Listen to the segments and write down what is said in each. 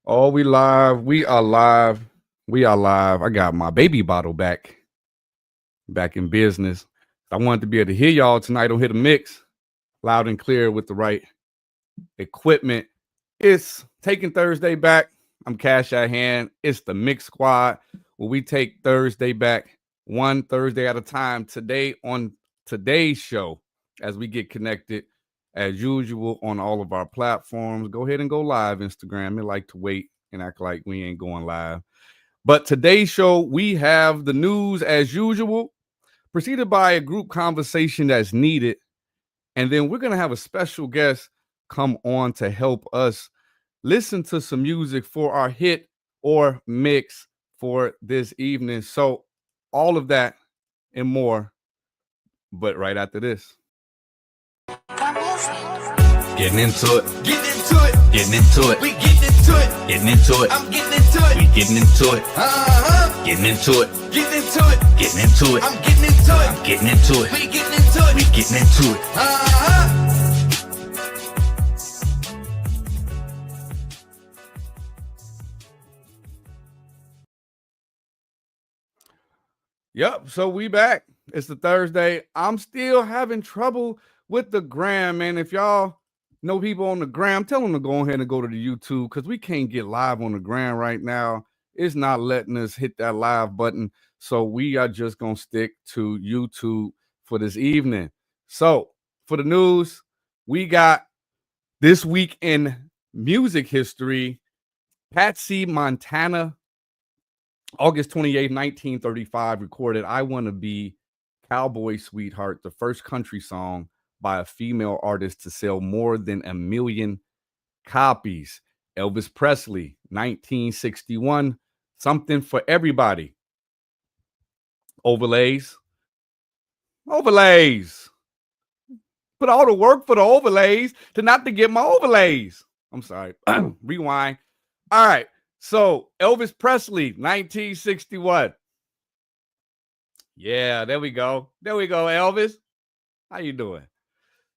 Oh, we live. We are live. We are live. I got my baby bottle back in business. I wanted to be able to hear y'all tonight on Hit a Mix, loud and clear with the right equipment. It's Taking Thursday back. I'm Cash at Hand. It's the Mix Squad, where we take Thursday back one Thursday at a time. Today on today's show, as we get connected, as usual, on all of our platforms. Go ahead and go live, Instagram. They like to wait and act like we ain't going live. But today's show, we have the news as usual, preceded by a group conversation that's needed. And then we're going to have a special guest come on to help us listen to some music for our hit or mix for this evening. So all of that and more, but right after this. Getting into it. Getting into it. Getting into it. We getting into it. Getting into it. I'm getting into it. We getting into it. Getting into it. Getting into it. Getting into it. I'm getting into it. I'm getting into it. We getting into it. We getting into it. Yep, so we back. It's the Thursday. I'm still having trouble with the gram, man. If y'all know people on the gram, tell them to go ahead and go to the YouTube, because we can't get live on the gram right now. It's not letting us hit that live button. So we are just going to stick to YouTube for this evening. So for the news, we got this week in music history, Patsy Montana, August 28, 1935, recorded I Want to Be Cowboy Sweetheart, the first country song by a female artist to sell more than 1 million copies. Elvis Presley, 1961, Something for Everybody. Overlays. Put all the work for the overlays to not to get my overlays. I'm sorry. Rewind. All right. So Elvis Presley, 1961. Yeah, there we go. There we go, Elvis. How you doing?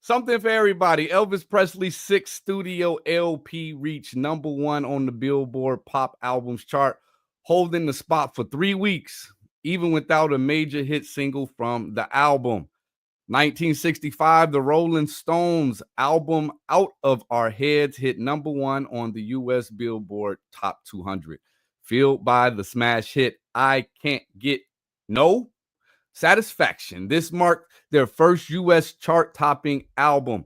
Something for Everybody. Elvis Presley's 6th studio LP reached #1 on the Billboard Pop Albums chart, holding the spot for 3 weeks, even without a major hit single from the album. 1965, the Rolling Stones album Out of Our Heads hit #1 on the U.S. Billboard Top 200, fueled by the smash hit I Can't Get No Satisfaction. This marked their first U.S. chart-topping album.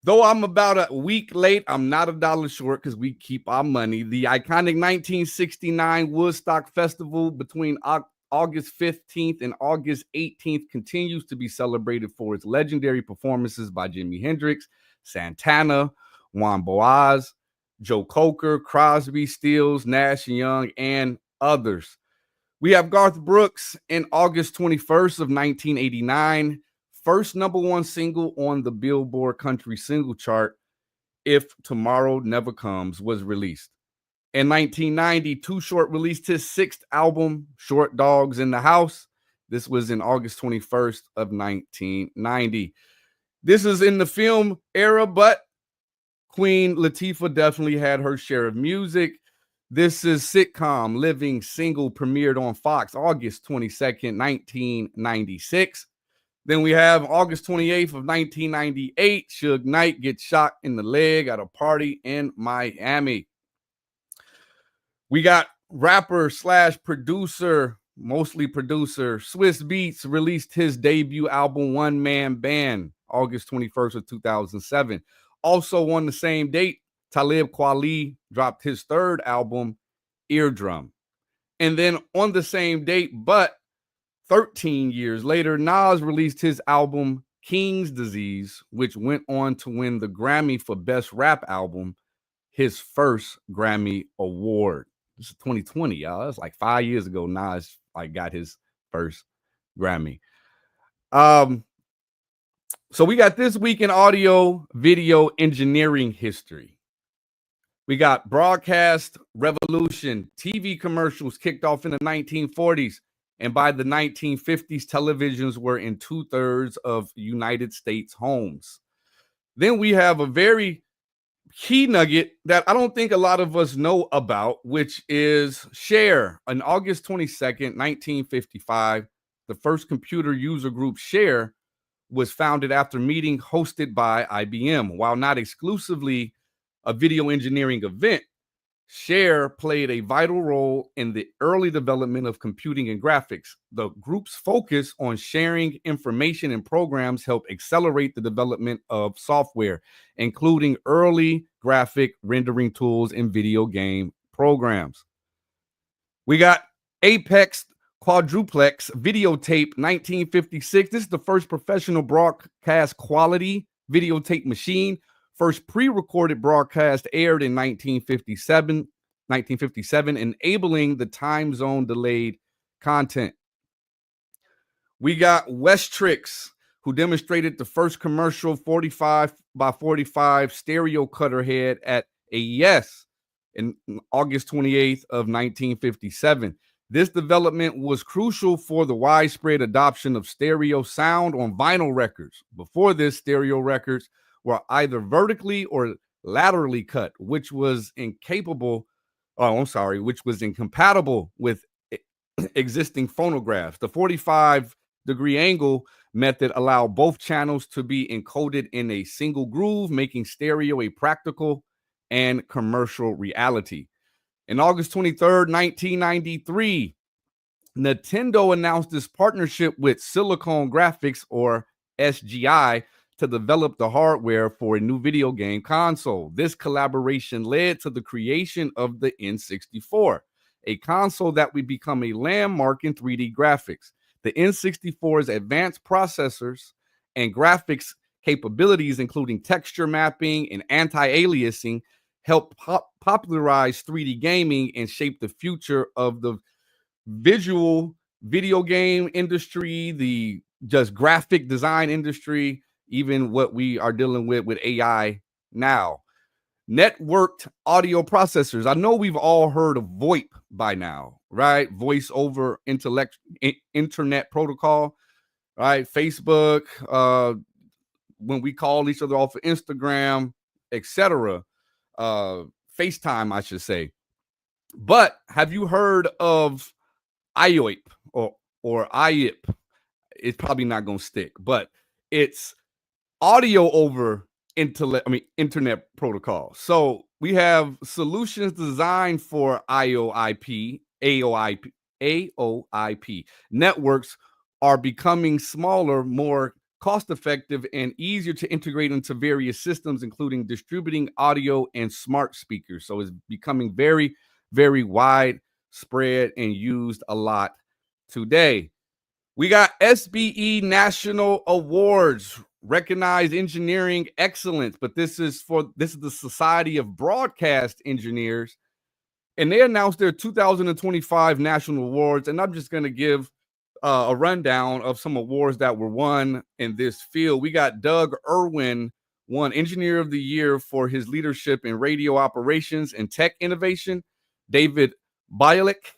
Though I'm about a week late, I'm not $1 short because we keep our money. The iconic 1969 Woodstock Festival between August 15th and August 18th continues to be celebrated for its legendary performances by Jimi Hendrix, Santana, Juan Boaz, Joe Cocker, Crosby, Stills, Nash & Young, and others. We have Garth Brooks in August 21st of 1989, first #1 single on the Billboard Country Single Chart, If Tomorrow Never Comes, was released. In 1990, Too Short released his 6th album, Short Dogs in the House. This was in August 21st of 1990. This is in the film era, but Queen Latifah definitely had her share of music. This is sitcom Living Single, premiered on Fox August 22nd, 1996. Then we have August 28th of 1998, Suge Knight gets shot in the leg at a party in Miami. We got rapper / producer, mostly producer, Swiss Beats released his debut album, One Man Band, August 21st of 2007. Also on the same date, Talib Kweli dropped his 3rd album, Eardrum. And then on the same date, but 13 years later, Nas released his album, King's Disease, which went on to win the Grammy for Best Rap Album, his first Grammy Award. This is 2020, y'all. That's like 5 years ago. Nas got his first Grammy. So we got this week in audio video engineering history. We got broadcast revolution. TV commercials kicked off in the 1940s. And by the 1950s, televisions were in 2/3 of United States homes. Then we have a very key nugget that I don't think a lot of us know about, which is Share. On August 22nd, 1955, the first computer user group, Share, was founded after a meeting hosted by IBM. While not exclusively a video engineering event, Share played a vital role in the early development of computing and graphics. The group's focus on sharing information and programs helped accelerate the development of software, including early graphic rendering tools and video game programs. We got Apex Quadruplex Videotape 1956. This is the first professional broadcast quality videotape machine. First pre-recorded broadcast aired in 1957, enabling the time zone delayed content. We got Westrix, who demonstrated the first commercial 45 by 45 stereo cutter head at AES in August 28th of 1957. This development was crucial for the widespread adoption of stereo sound on vinyl records. Before this, stereo records were either vertically or laterally cut, which was incompatible with existing phonographs. The 45-degree angle method allowed both channels to be encoded in a single groove, making stereo a practical and commercial reality. In August 23rd, 1993, Nintendo announced this partnership with Silicon Graphics, or SGI, to develop the hardware for a new video game console. This collaboration led to the creation of the N64, a console that would become a landmark in 3D graphics. The N64's advanced processors and graphics capabilities, including texture mapping and anti-aliasing, helped popularize 3D gaming and shape the future of the visual video game industry, the just graphic design industry, even what we are dealing with AI now. Networked audio processors. I know we've all heard of VoIP by now, right? Voice over internet protocol, right? Facebook, when we call each other off of Instagram, etc. FaceTime, I should say. But have you heard of IOIP or IIP? It's probably not going to stick, but it's audio over internet protocol. So we have solutions designed for AOIP. Networks are becoming smaller, more cost-effective, and easier to integrate into various systems, including distributing audio and smart speakers. So it's becoming very, very widespread and used a lot today. We got SBE National Awards, recognize engineering excellence, but this is the Society of Broadcast Engineers, and they announced their 2025 national awards. And I'm just going to give a rundown of some awards that were won in this field. We got Doug Irwin won Engineer of the Year for his leadership in radio operations and tech innovation. David Bialik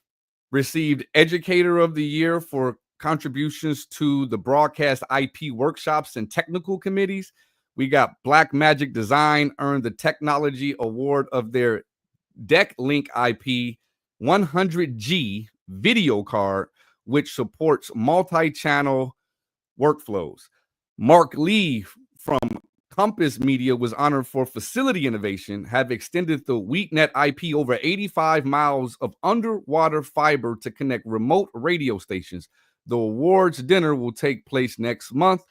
received Educator of the Year for contributions to the broadcast IP workshops and technical committees. We got Black Magic Design earned the Technology Award of their DeckLink IP 100G video card, which supports multi-channel workflows. Mark Lee from Compass Media was honored for facility innovation, have extended the WheatNet IP over 85 miles of underwater fiber to connect remote radio stations. The awards dinner will take place next month,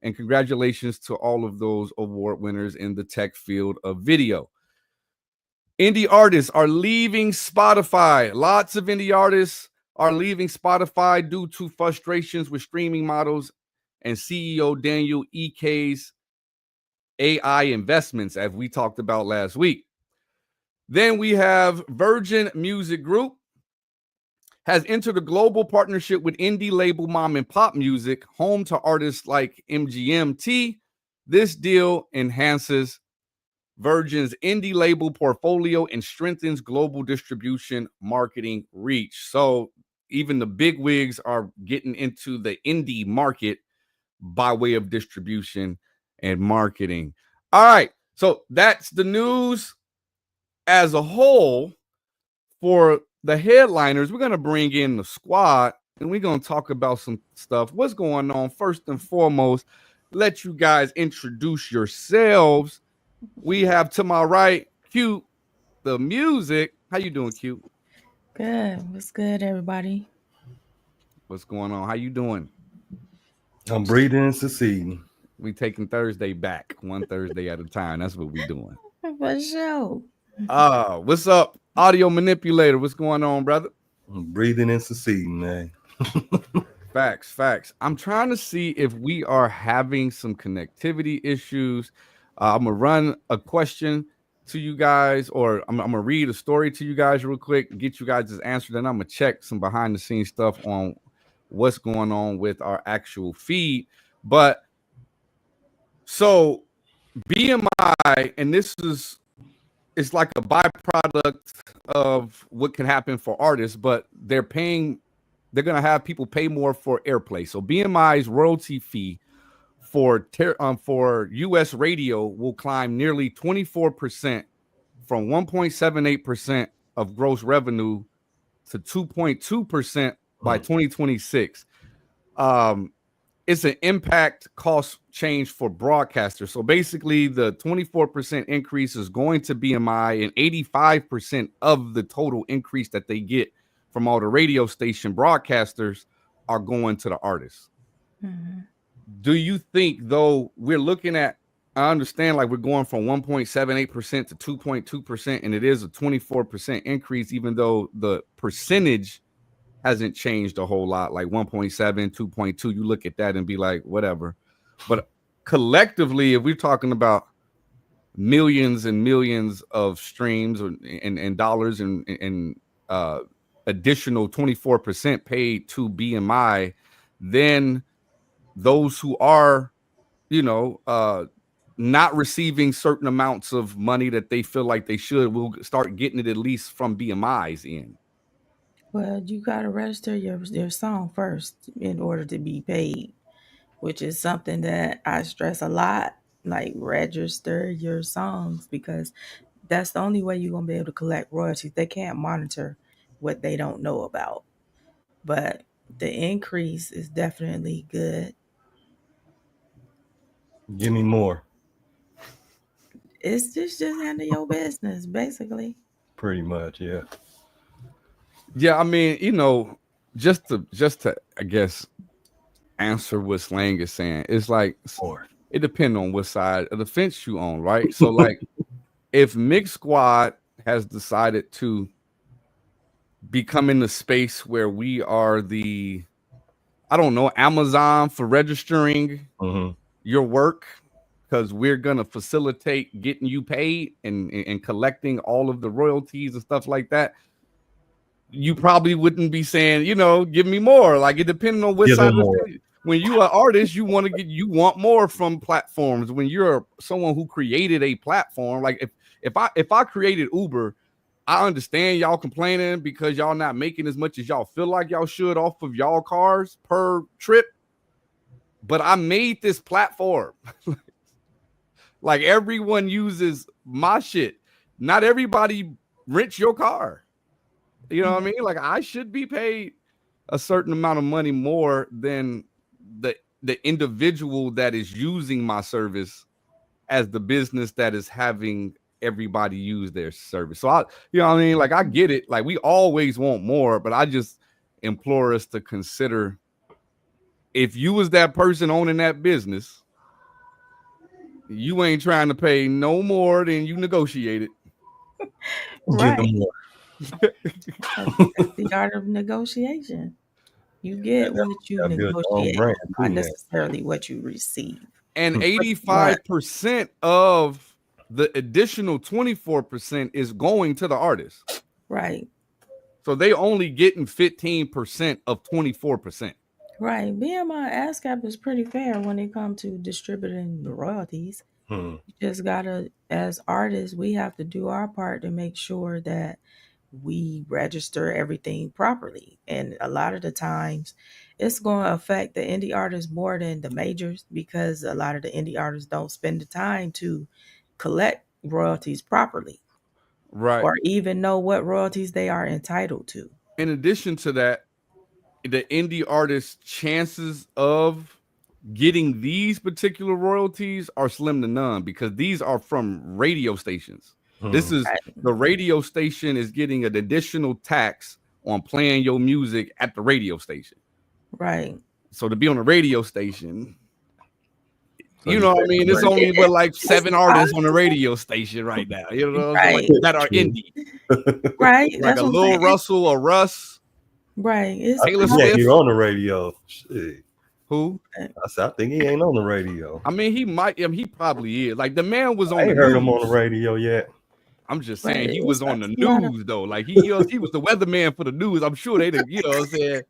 and congratulations to all of those award winners in the tech field of video. Indie artists are leaving Spotify. Lots of indie artists are leaving Spotify due to frustrations with streaming models and CEO Daniel Ek's AI investments, as we talked about last week. Then we have Virgin Music Group has entered a global partnership with indie label Mom and Pop Music, home to artists like MGMT. This deal enhances Virgin's indie label portfolio and strengthens global distribution marketing reach. So even the big wigs are getting into the indie market by way of distribution and marketing. All right, So that's the news as a whole. For the headliners, we're going to bring in the squad and we're going to talk about some stuff. What's going on? First and foremost, let you guys introduce yourselves. We have to my right, Q, the music. How you doing, Q? Good. What's good, everybody? What's going on? How you doing? I'm breathing and succeeding. We taking Thursday back, one Thursday at a time. That's what we doing. For sure. What's up, audio manipulator? What's going on, brother? I'm breathing and succeeding, man. Facts. I'm trying to see if we are having some connectivity issues. I'm gonna run a question to you guys, or I'm gonna read a story to you guys real quick, get you guys' answer. Then I'm gonna check some behind the scenes stuff on what's going on with our actual feed. But so BMI, and this is it's like a byproduct of what can happen for artists, but they're gonna have people pay more for airplay. So BMI's royalty fee for U.S. radio will climb nearly 24% from 1.78% of gross revenue to 2.2% by 2026. It's an impact cost change for broadcasters. So basically, the 24% increase is going to BMI, and 85% of the total increase that they get from all the radio station broadcasters are going to the artists. Mm-hmm. Do you think, though, we're looking at, I understand like we're going from 1.78% to 2.2%, and it is a 24% increase, even though the percentage hasn't changed a whole lot, like 1.7, 2.2. You look at that and be like, whatever. But collectively, if we're talking about millions and millions of streams and dollars and additional 24% paid to BMI, then those who are, not receiving certain amounts of money that they feel like they should will start getting it at least from BMI's in. Well, you got to register your song first in order to be paid, which is something that I stress a lot. Like, register your songs, because that's the only way you're going to be able to collect royalties. They can't monitor what they don't know about. But the increase is definitely good. Give me more. It's just handle your business, basically. Pretty much, yeah. Yeah, I mean, just to I guess answer what Slang is saying, it's like it depends on what side of the fence you on, right? So like if Mix Squad has decided to become in the space where we are the, I don't know, Amazon for registering your work, because we're gonna facilitate getting you paid and collecting all of the royalties and stuff like that, you probably wouldn't be saying, give me more. Like, it depending on what side of the, when you are an artist, you want more from platforms. When you're someone who created a platform, like if I created Uber, I understand y'all complaining because y'all not making as much as y'all feel like y'all should off of y'all cars per trip. But I made this platform. Like, everyone uses my shit. Not everybody rents your car. You know what I mean? Like, I should be paid a certain amount of money more than the individual that is using my service as the business that is having everybody use their service. So you know what I mean? Like, I get it. Like, we always want more, but I just implore us to consider, if you was that person owning that business, you ain't trying to pay no more than you negotiated. Right. That's the art of negotiation. You get what you negotiate, not necessarily what you receive. And 85% of the additional 24% is going to the artist. Right. So they only getting 15% of 24%. Right. BMI ASCAP is pretty fair when it comes to distributing the royalties. You just gotta, as artists, we have to do our part to make sure that we register everything properly. And a lot of the times it's going to affect the indie artists more than the majors, because a lot of the indie artists don't spend the time to collect royalties properly, Right. or even know what royalties they are entitled to. In addition to that, the indie artist's chances of getting these particular royalties are slim to none because these are from radio stations. This is the radio station is getting an additional tax on playing your music at the radio station. Right. So to be on a radio station, So you know what I mean? It's only like 7 it's artists on the radio station right now. You know what I'm saying? Like, that are indie. Right. Like That's a what I'm Lil saying. Russell, a Russ, Right. It's Taylor yeah, Swift. he's on the radio. Shit. Who? I said, I think he ain't on the radio. I mean, he might. He probably is. Like the man was on. I ain't the heard news. him on the radio yet. I'm just Right, saying he it's was on the a lot of- news though. Like he was the weatherman for the news. I'm sure they didn't. You know what I'm saying?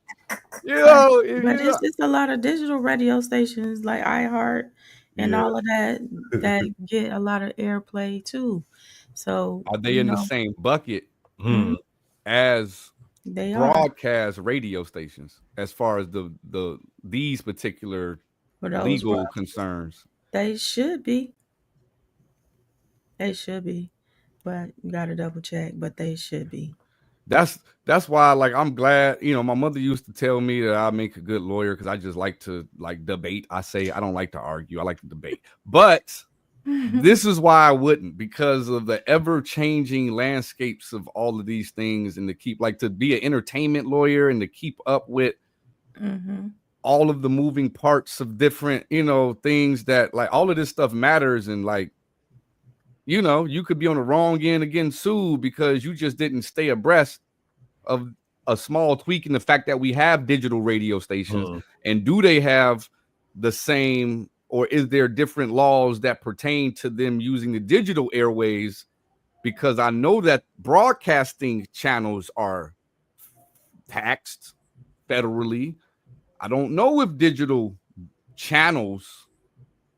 You know, But it's just a lot of digital radio stations like iHeart and Yeah. all of that get a lot of airplay too. So are they in the same bucket Hmm. as they are broadcast radio stations as far as these particular for those legal royalties. concerns? They should be. They should be. But you gotta double check, but they should be. That's why, like, I'm glad, you know, my mother used to tell me that I make a good lawyer because I just like to like debate. I say I don't like to argue, I like to debate. But this is why I wouldn't, because of the ever-changing landscapes of all of these things, and to keep like to be an entertainment lawyer and to keep up with all of the moving parts of different, you know, things that like all of this stuff matters. And like, you know, you could be on the wrong end of getting sued because you just didn't stay abreast of a small tweak in the fact that we have digital radio stations. And do they have the same, or is there different laws that pertain to them using the digital airways? Because I know that broadcasting channels are taxed federally. I don't know if digital channels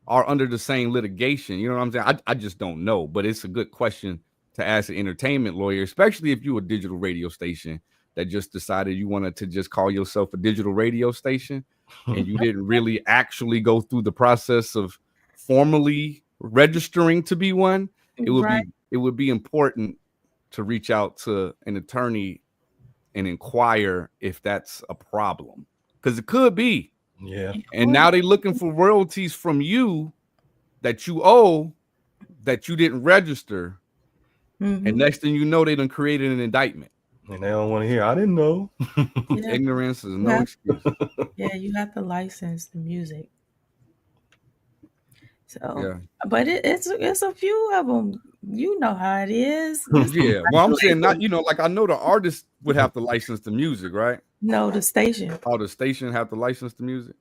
are under the same litigation. You know what I'm saying? I just don't know, but it's a good question to ask an entertainment lawyer, especially if you're a digital radio station that just decided you wanted to just call yourself a digital radio station and you didn't really actually go through the process of formally registering to be one. It would be important to reach out to an attorney and inquire if that's a problem, because it could be. Yeah. And now they're looking for royalties from you that you owe that you didn't register. And next thing you know, they done created an indictment. And they don't want to hear. I didn't know. Ignorance is no excuse. Yeah, you have to license the music. So, but it's a few of them. You know how it is. Yeah. Well, I'm saying not, you know, like I know the artist would have to license the music, right? No, the station. Oh, the station have to license the music.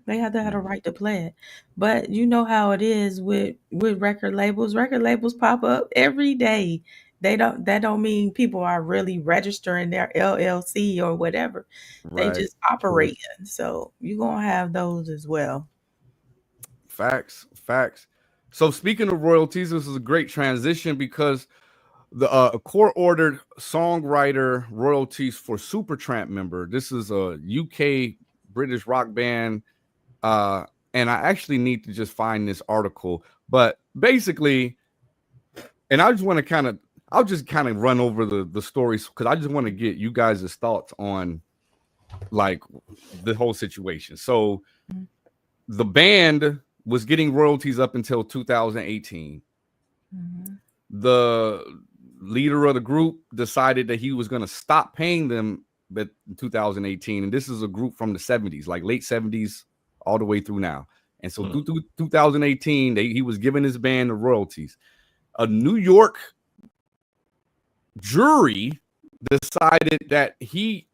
They have to have a right to play it. But you know how it is with record labels. Record labels pop up every day. That don't mean people are really registering their LLC or whatever. They just operating. So you're gonna have those as well. Facts. So speaking of royalties, this is a great transition because the court-ordered songwriter royalties for Supertramp member. This is a UK British rock band, and I actually need to just find this article. But basically, and I just want to I'll just kind of run over the stories because I just want to get you guys' thoughts on like the whole situation. So the band was getting royalties up until 2018. The leader of the group decided that he was going to stop paying them in 2018. And this is a group from the 70s, like late 70s, all the way through now. And so through 2018, he was giving his band the royalties. A New York jury decided that he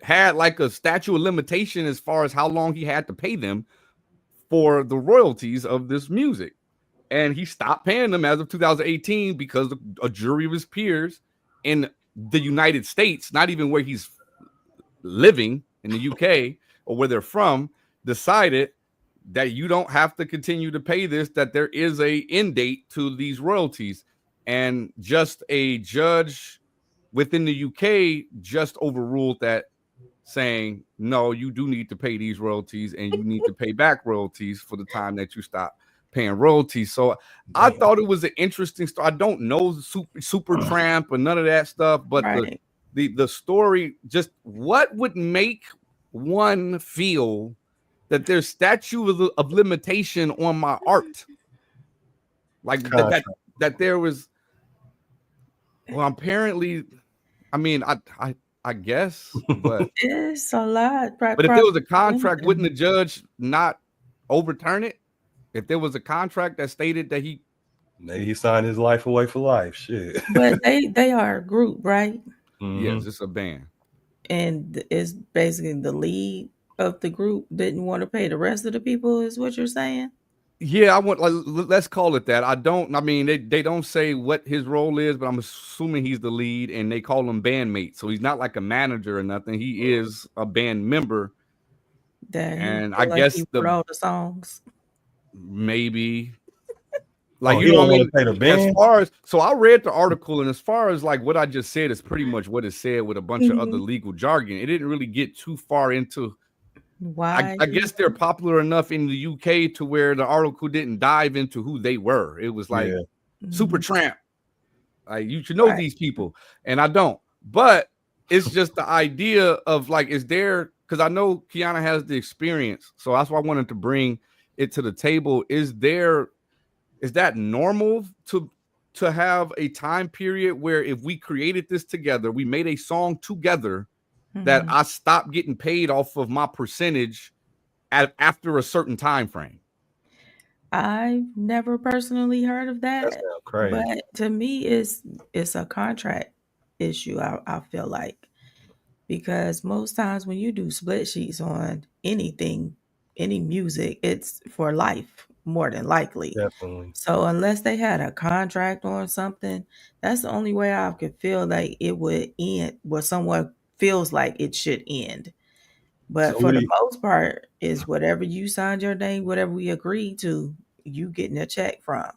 had like a statute of limitation as far as how long he had to pay them for the royalties of this music. And he stopped paying them as of 2018 because a jury of his peers in the United States, not even where he's living in the UK or where they're from, decided that you don't have to continue to pay this, that there is a end date to these royalties. And just a judge within the UK just overruled that, saying, no, you do need to pay these royalties and you need to pay back royalties for the time that you stop paying royalties. So I Damn. thought it was an interesting story. I don't know Super Tramp and none of that stuff, but Right. the story, just what would make one feel that there's statute of limitation on my art, like that there was. Well, apparently, I mean, I guess, but It's a lot. if there was a contract, wouldn't the judge not overturn it? If there was a contract that stated that Maybe he signed his life away for life. Shit. But they are a group, right? yes, it's a band. And it's basically the lead of the group didn't want to pay the rest of the people, is what you're saying? Yeah, I want, like, let's call it that. I mean, they don't say what his role is, but I'm assuming he's the lead, and they call him bandmate. So he's not like a manager or nothing. He is a band member. And I guess he wrote all the songs. Maybe. Like, you know what I mean? As far as, so I read the article, and as far as like what I just said is pretty much what it said with a bunch of other legal jargon. It didn't really get too far into why. I guess they're popular enough in the UK to where the article didn't dive into who they were. It was like Super Tramp. Like, you should know these people, and I don't. But it's just the idea of like, is there, because I know Kiana has the experience, so that's why I wanted to bring it to the table. Is that normal to have a time period where if we created this together, we made a song together, that I stopped getting paid off of my percentage after a certain time frame? I've never personally heard of that. That's crazy. But to me, it's a contract issue, I feel like. Because most times when you do split sheets on anything, any music, it's for life, more than likely. Definitely. So unless they had a contract on something, that's the only way I could feel like it would end, where someone feels like it should end. But for the most part, is whatever you signed your name, whatever we agreed to, you getting a check from.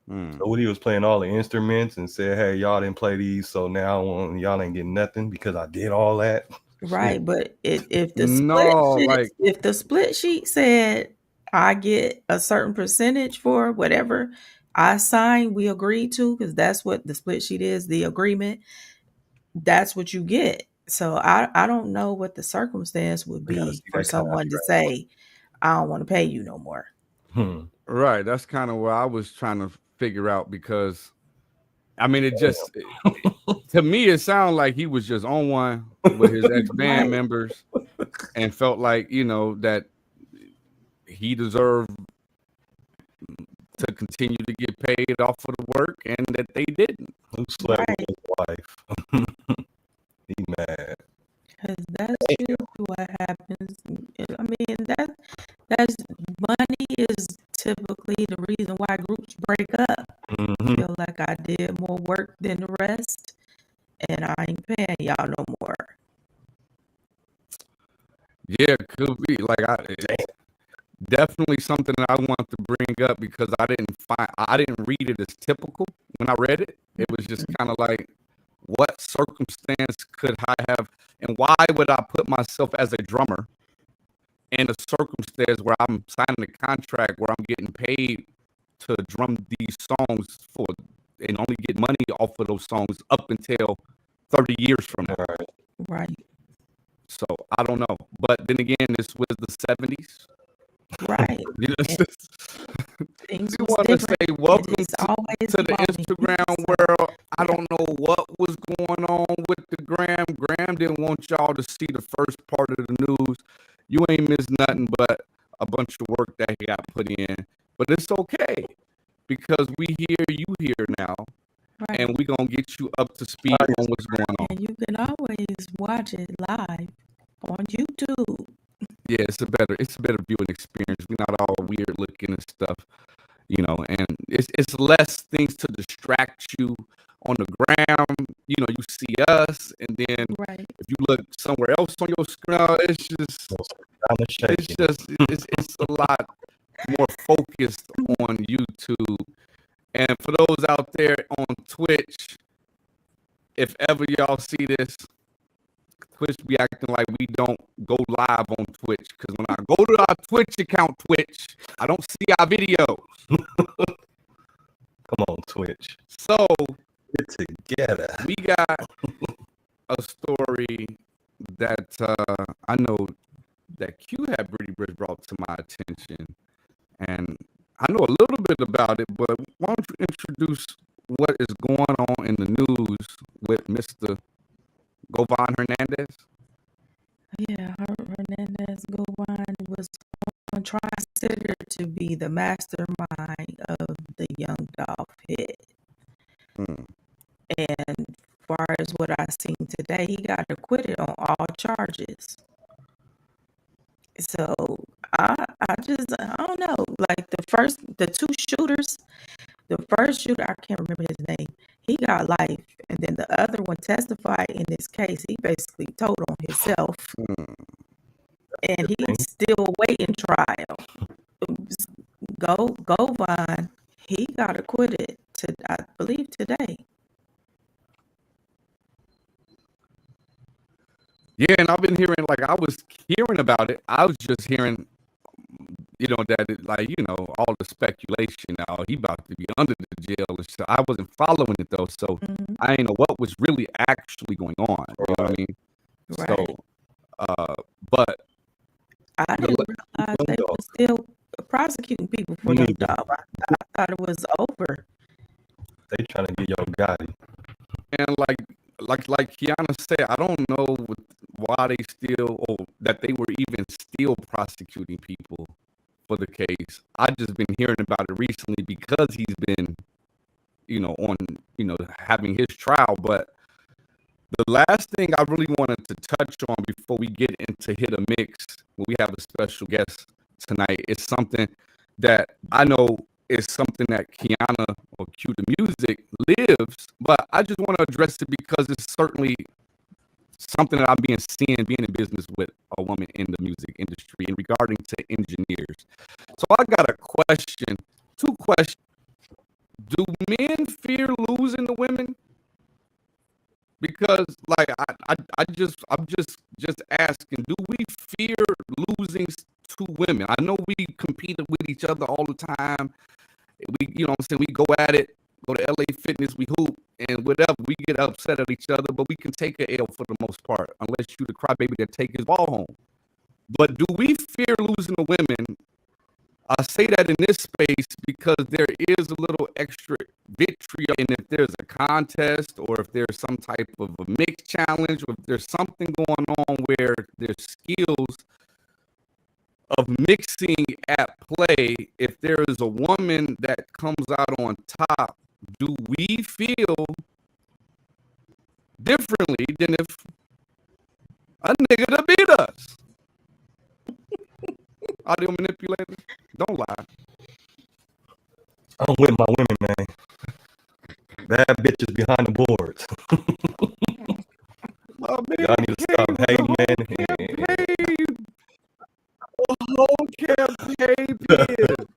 So Woody was playing all the instruments and said, "Hey, y'all didn't play these, so now y'all ain't getting nothing because I did all that." Right, but if the split sheet said I get a certain percentage for whatever I signed, we agreed to, because that's what the split sheet is, the agreement. That's what you get. So I don't know what the circumstance would be for someone to say, I don't want to pay you no more. Right. That's kind of what I was trying to figure out, because I mean, it just, to me, it sounded like he was just on one with his ex-band members and felt like, that he deserved to continue to get paid off of the work, and that they didn't. Who slept with his wife? He mad. Because that's usually what happens. I mean, that's money is typically the reason why groups break up. I feel like I did more work than the rest, and I ain't paying y'all no more. Yeah, could be. Like, definitely something that I want to bring up, because I didn't read it as typical when I read it. It was just kind of like, what circumstance could I have, and why would I put myself as a drummer in a circumstance where I'm signing a contract where I'm getting paid to drum these songs for, and only get money off of those songs up until 30 years from now. Right. So I don't know. But then again, this was the 70s. Right. You want to say welcome to the Instagram world. I don't know what was going on with the Gram. Gram didn't want y'all to see the first part of the news. You ain't missed nothing but a bunch of work that he got put in. But it's okay, because we hear you here now. Right. And we're going to get you up to speed on what's going on. And you can always watch it live on YouTube. Yeah, it's a better viewing experience. We're not all weird looking and stuff, and it's less things to distract you. On the gram, you see us, and then if you look somewhere else on your screen, it's a lot more focused on YouTube. And for those out there on Twitch, if ever y'all see this, Twitch be acting like we don't go live on Twitch. Because when I go to our Twitch account, I don't see our videos. Come on, Twitch. So get together. We got a story that I know that Q had pretty much brought to my attention, and I know a little bit about it. But why don't you introduce what is going on in the news with Mr. Govan Hernandez? Yeah, Hernandez Govan was considered to be the mastermind of the Young Dolph hit. And as far as what I seen today, he got acquitted on all charges. So I don't know. Like the two shooters, the first shooter, I can't remember his name. He got life, and then the other one testified in this case. He basically told on himself, and he's still waiting trial. Govan, he got acquitted I believe today. Yeah, and I've been hearing, like, I was hearing about it. I was just hearing, that it, like, all the speculation. Now he about to be under the jail and stuff. I wasn't following it though, so I didn't know what was really actually going on. You know what I mean? Right. So, but I didn't realize they were still prosecuting people for the job. I thought it was over. They trying to get Yo Gotti. And like Kiana said, I don't know why they still, or that they were even still prosecuting people for the case. I just been hearing about it recently because he's been, on, having his trial. But the last thing I really wanted to touch on before we get into Hit a Mix, when we have a special guest tonight, is something that I know is something that Kiana or Q the Music lives, but I just want to address it because it's certainly something that I'm being in business with a woman in the music industry and regarding to engineers. So I got two questions. Do men fear losing to women? Because like I'm just asking, do we fear losing to women? I know we compete with each other all the time. We we go at it, go to LA Fitness, we hoop, and whatever, we get upset at each other, but we can take a L for the most part, unless you the crybaby that take his ball home. But do we fear losing to women? I say that in this space because there is a little extra vitriol, and if there's a contest or if there's some type of a mix challenge, or if there's something going on where there's skills of mixing at play, if there is a woman that comes out on top, do we feel differently than if a nigga to beat us? Audio manipulators, don't lie. I'm with my women, man. Bad bitches behind the boards. Y'all need to stop hating, man. Whole campaign period.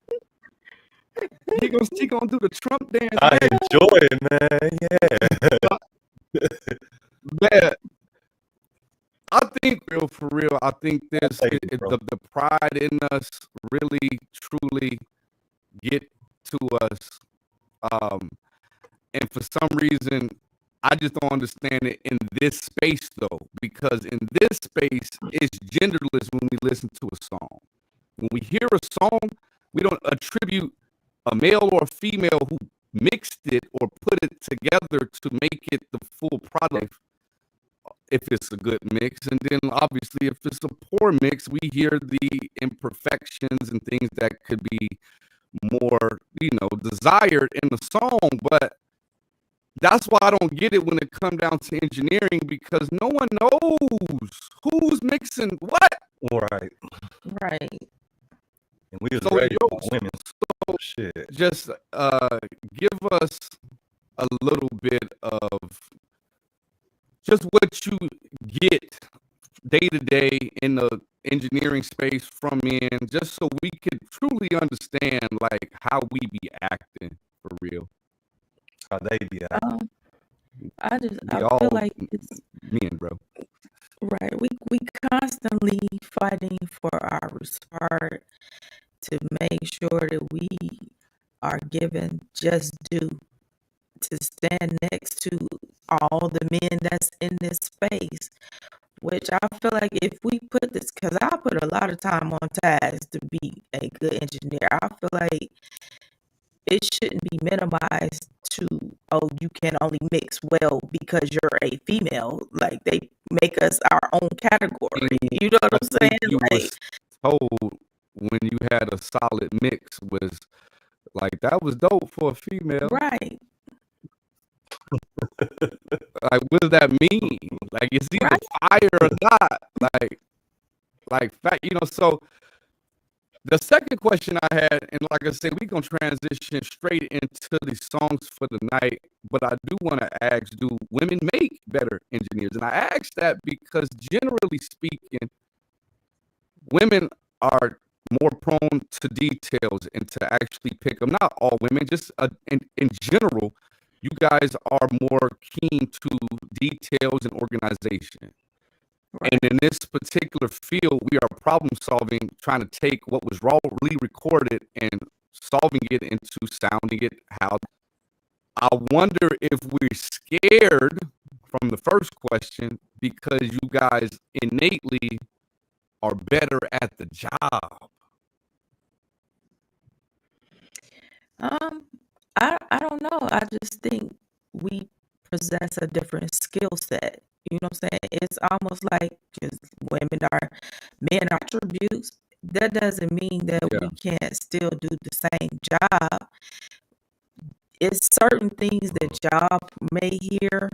He gonna do the Trump dance. I enjoy it, man. Yeah. Man, I think for real. I think there's the pride in us really truly get to us. And for some reason, I just don't understand it in this space, though, because in this space, it's genderless when we listen to a song. When we hear a song, we don't attribute a male or a female who mixed it or put it together to make it the full product if it's a good mix. And then, obviously, if it's a poor mix, we hear the imperfections and things that could be more, desired in the song. But that's why I don't get it when it comes down to engineering, because no one knows who's mixing what. Right. And we was ready for women. So shit. Just give us a little bit of just what you get day to day in the engineering space from men, just so we could truly understand like how we be acting for real. How they be acting. I feel like it's men, bro. Right. We constantly fighting for our respect to make sure that we are given just due, to stand next to all the men that's in this space. Which I feel like if we put this, because I put a lot of time on task to be a good engineer, I feel like it shouldn't be minimized to, oh, you can only mix well because you're a female. Like, they make us our own category. You know what I'm I think saying? you Like, was told when you had a solid mix was like that was dope for a female. right, Like, what does that mean? Like, it's either right. fire or not. Like fact, so the second question I had, and like I said, we're gonna transition straight into the songs for the night. But I do want to ask, do women make better engineers? And I ask that because generally speaking, women are more prone to details and to actually pick them. Not all women, just in general, you guys are more keen to details and organization. Right. And in this particular field, we are problem solving, trying to take what was rawly recorded and solving it into sounding it how. I wonder if we're scared from the first question because you guys innately are better at the job. I don't know. I just think we possess a different skill set. You know what I'm saying? It's almost like just men are attributes. That doesn't mean that Yeah. we can't still do the same job. It's certain things that y'all may hear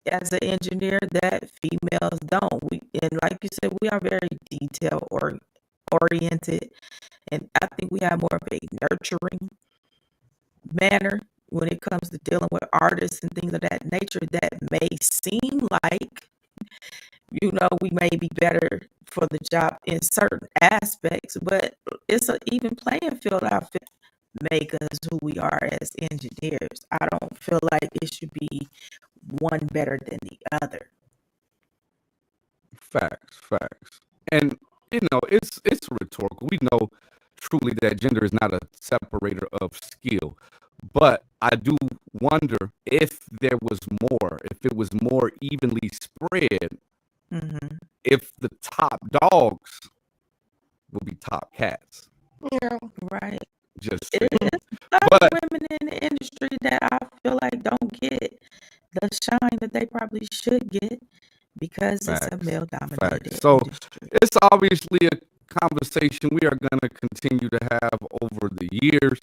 as an engineer that females don't. And like you said, we are very detail oriented, and I think we have more of a nurturing manner when it comes to dealing with artists and things of that nature. That may seem like, we may be better for the job in certain aspects, but it's an even playing field. I feel make us who we are as engineers. I don't feel like it should be one better than the other. Facts. And it's rhetorical. We know truly that gender is not a separator of skill. But I do wonder if there was more, if it was more evenly spread, if the top dogs would be top cats. Yeah, right. Just It's saying. a lot But of women in the industry that I feel like don't get the shine that they probably should get because it's a facts. male-dominated So industry. it's obviously a conversation we are going to continue to have over the years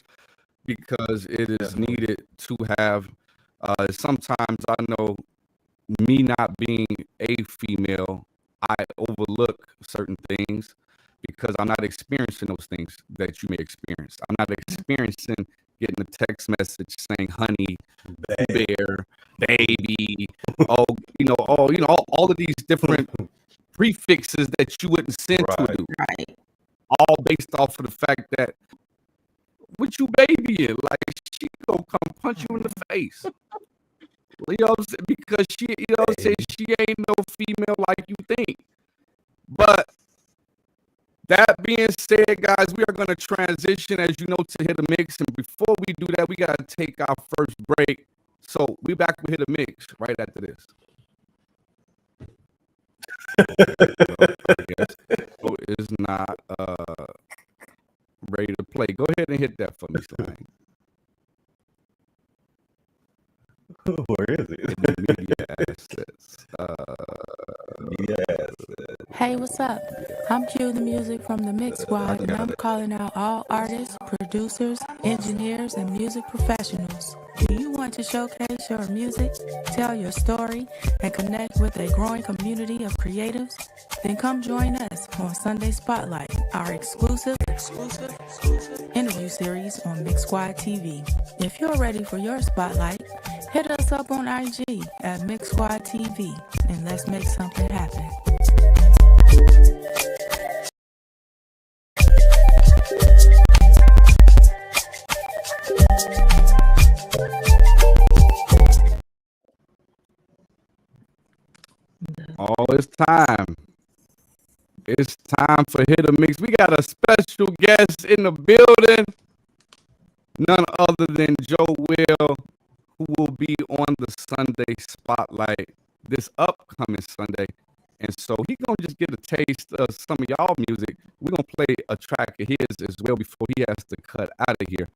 because it is needed to have. Sometimes I know me not being a female, I overlook certain things because I'm not experiencing those things that you may experience. I'm not experiencing getting a text message saying honey, bear, baby, all of these different prefixes that you wouldn't send to a dude. Right. All based off of the fact that what you babying, like she gonna come punch you in the face. Because she, she ain't no female like you think. But that being said, guys, we are going to transition, as you know, to Hit a Mix. And before we do that, we got to take our first break. So we back with Hit a Mix right after this. So is not ready to play. Go ahead and hit that for me, Slime. Where is it? Media assets. Media assets. Hey, what's up? I'm Q, the music from the Mix Squad, and I'm calling out all artists, producers, engineers, and music professionals. Do you want to showcase your music, tell your story, and connect with a growing community of creatives? Then come join us on Sunday Spotlight, our exclusive interview series on Mixsquadtv. If you're ready for your spotlight, hit us up on IG at Mixsquadtv, and let's make something happen. All it's time. It's time for Hit or Mix. We got a special guest in the building. None other than Joe Will, who will be on the Sunday Spotlight this upcoming Sunday. And so he gonna just get a taste of some of y'all music. We're gonna play a track of his as well before he has to cut out of here.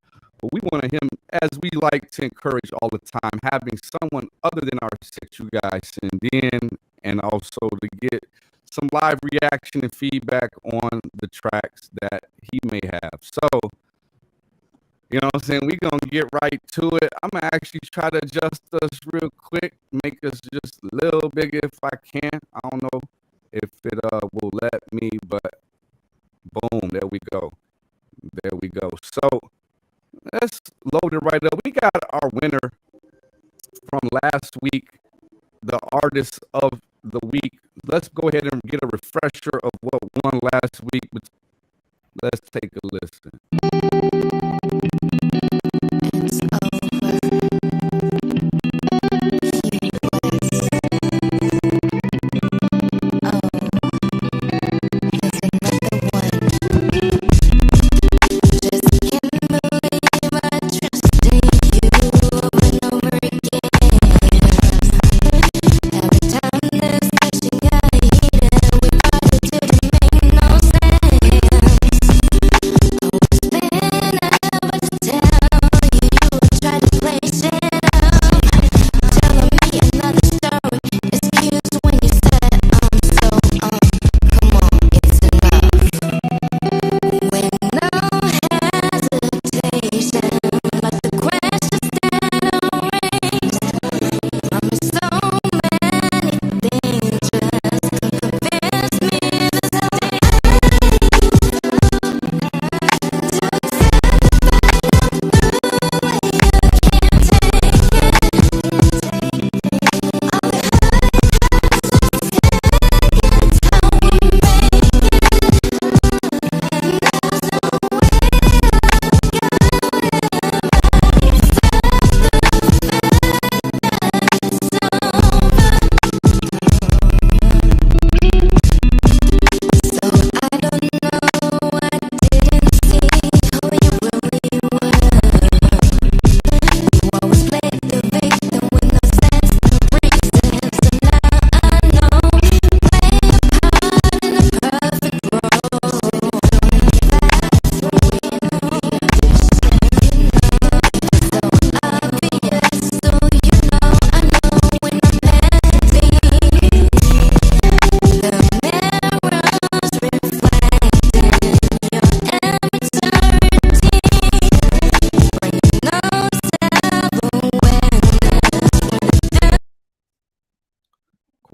But we wanted him, as we like to encourage all the time, having someone other than our set you guys send in, and also to get some live reaction and feedback on the tracks that he may have. So, you know what I'm saying? We're going to get right to it. I'm going to actually try to adjust us real quick, make us just a little bigger if I can. I don't know if it will let me, but boom, there we go. There we go. So let's load it right up. We got our winner from last week, the artist of the week. Let's go ahead and get a refresher of what won last week. Let's take a listen. It's over.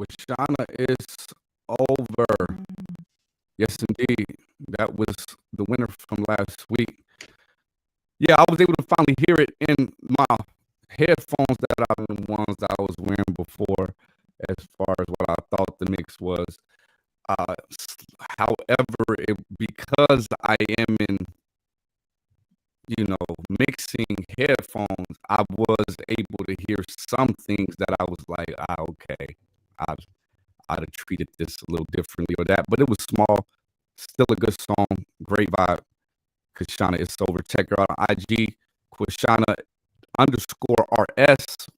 Quashana is over. Yes, indeed. That was the winner from last week. Yeah, I was able to finally hear it in my headphones that I the ones that I was wearing before, as far as what I thought the mix was. However, because I am in, mixing headphones, I was able to hear some things that I was like, okay, I'd have treated this a little differently or that, but it was small, still a good song, great vibe. Quashana is over. Check her out on IG, Quashana_RS,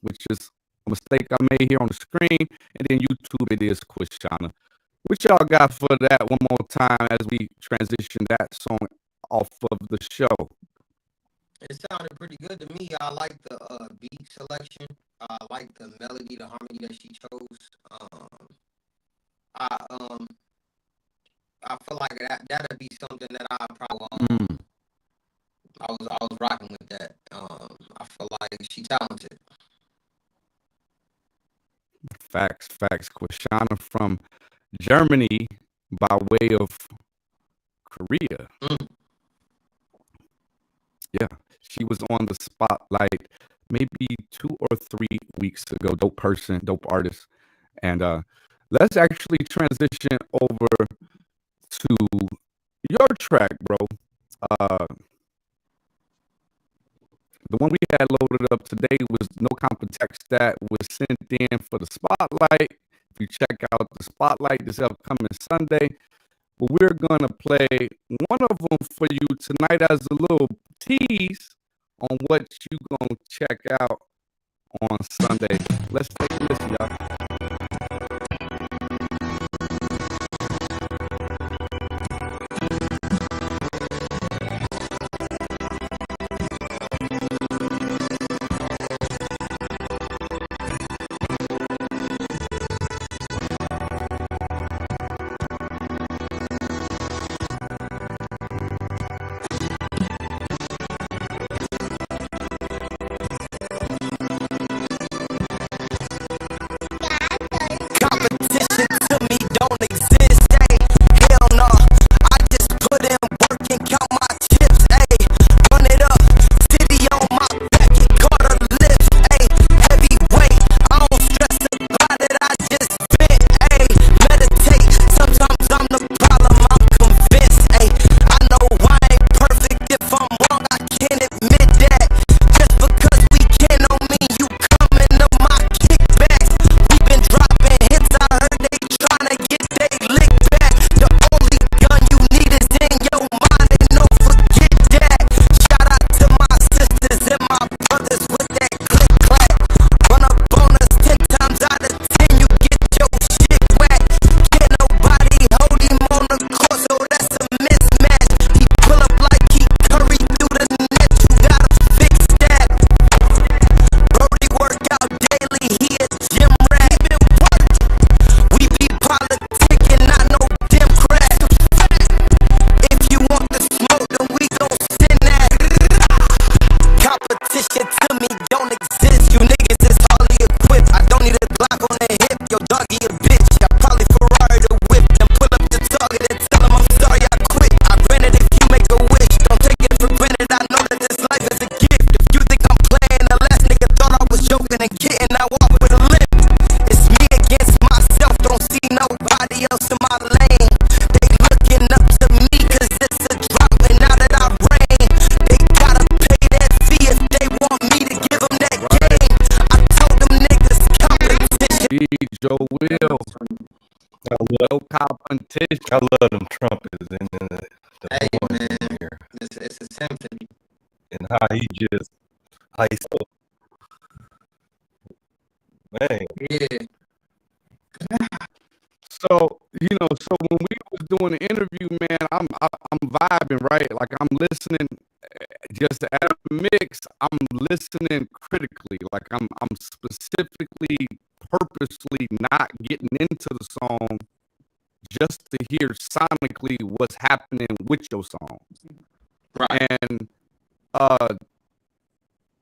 which is a mistake I made here on the screen, and then YouTube it is Quashana. What y'all got for that one more time as we transition that song off of the show? It sounded pretty good to me. I like the beat selection. I like the melody, the harmony that she chose. I feel like that'd be something that I probably I was rocking with that. I feel like she talented. Facts. Quashana from Germany by way of Korea. Yeah, she was on the spotlight maybe 2 or 3 weeks ago. Dope person, dope artist. And let's actually transition over to your track, bro. The one we had loaded up today was No Complex that was sent in for the spotlight. if you check out the Spotlight this upcoming Sunday. But we're going to play one of them for you tonight as a little tease on what you going to check out on Sunday. Let's take a listen, y'all. I love them trumpets and the hey voice man, in here. it's a symphony. And how he so man. Yeah. So so when we was doing the interview, man, I'm vibing, right? Like I'm listening just at a mix. I'm listening critically, like I'm specifically, purposely not getting into the song just to hear sonically what's happening with your song. Right. And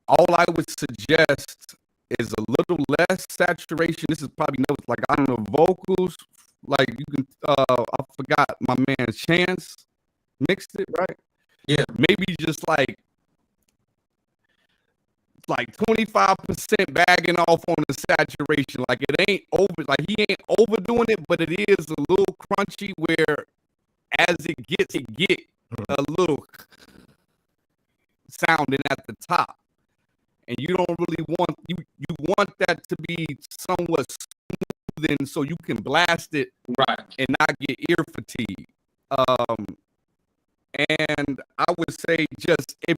all I would suggest is a little less saturation. This is probably notes like on the vocals. Like you can, I forgot my man Chance mixed it, right? Yeah. Maybe just like 25% bagging off on the saturation. Like it ain't over, like he ain't overdoing it, but it is a little crunchy where as it get a little sounding at the top. And you don't really want, you want that to be somewhat smooth and so you can blast it right and not get ear fatigue. And I would say just it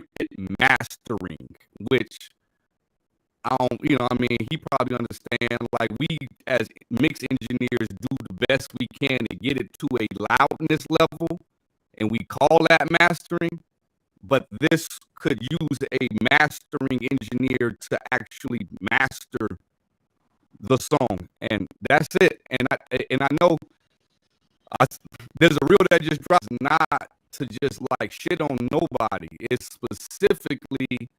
mastering, which I don't, he probably understand, like we as mix engineers do the best we can to get it to a loudness level, and we call that mastering. But this could use a mastering engineer to actually master the song, and that's it. And I know there's a reel that just drops, not to just like shit on nobody. It's specifically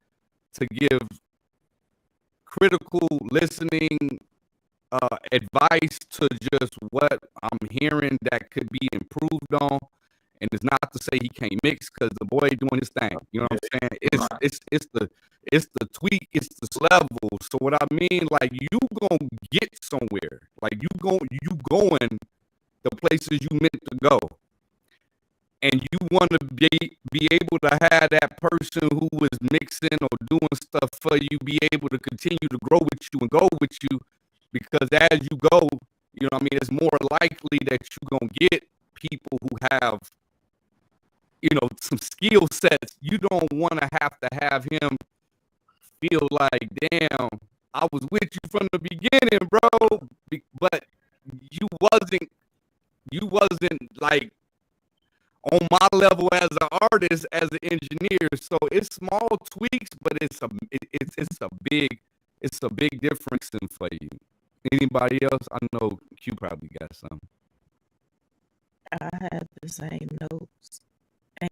to give critical listening advice to just what I'm hearing that could be improved on. And it's not to say he can't mix, because the boy doing his thing. You know what I'm saying? It's the tweak, it's the level. So what I mean, like you gonna get somewhere. Like you going the places you meant to go. And you want to be able to have that person who was mixing or doing stuff for you be able to continue to grow with you and go with you, because as you go, You know what I mean? It's more likely that you're going to get people who have, you know, some skill sets. You don't want to have him feel like, damn, I was with you from the beginning, bro. But you wasn't like on my level as an artist, as an engineer. So it's small tweaks, but it's a big difference in for you. Anybody else? I know Q probably got some. I had the same notes,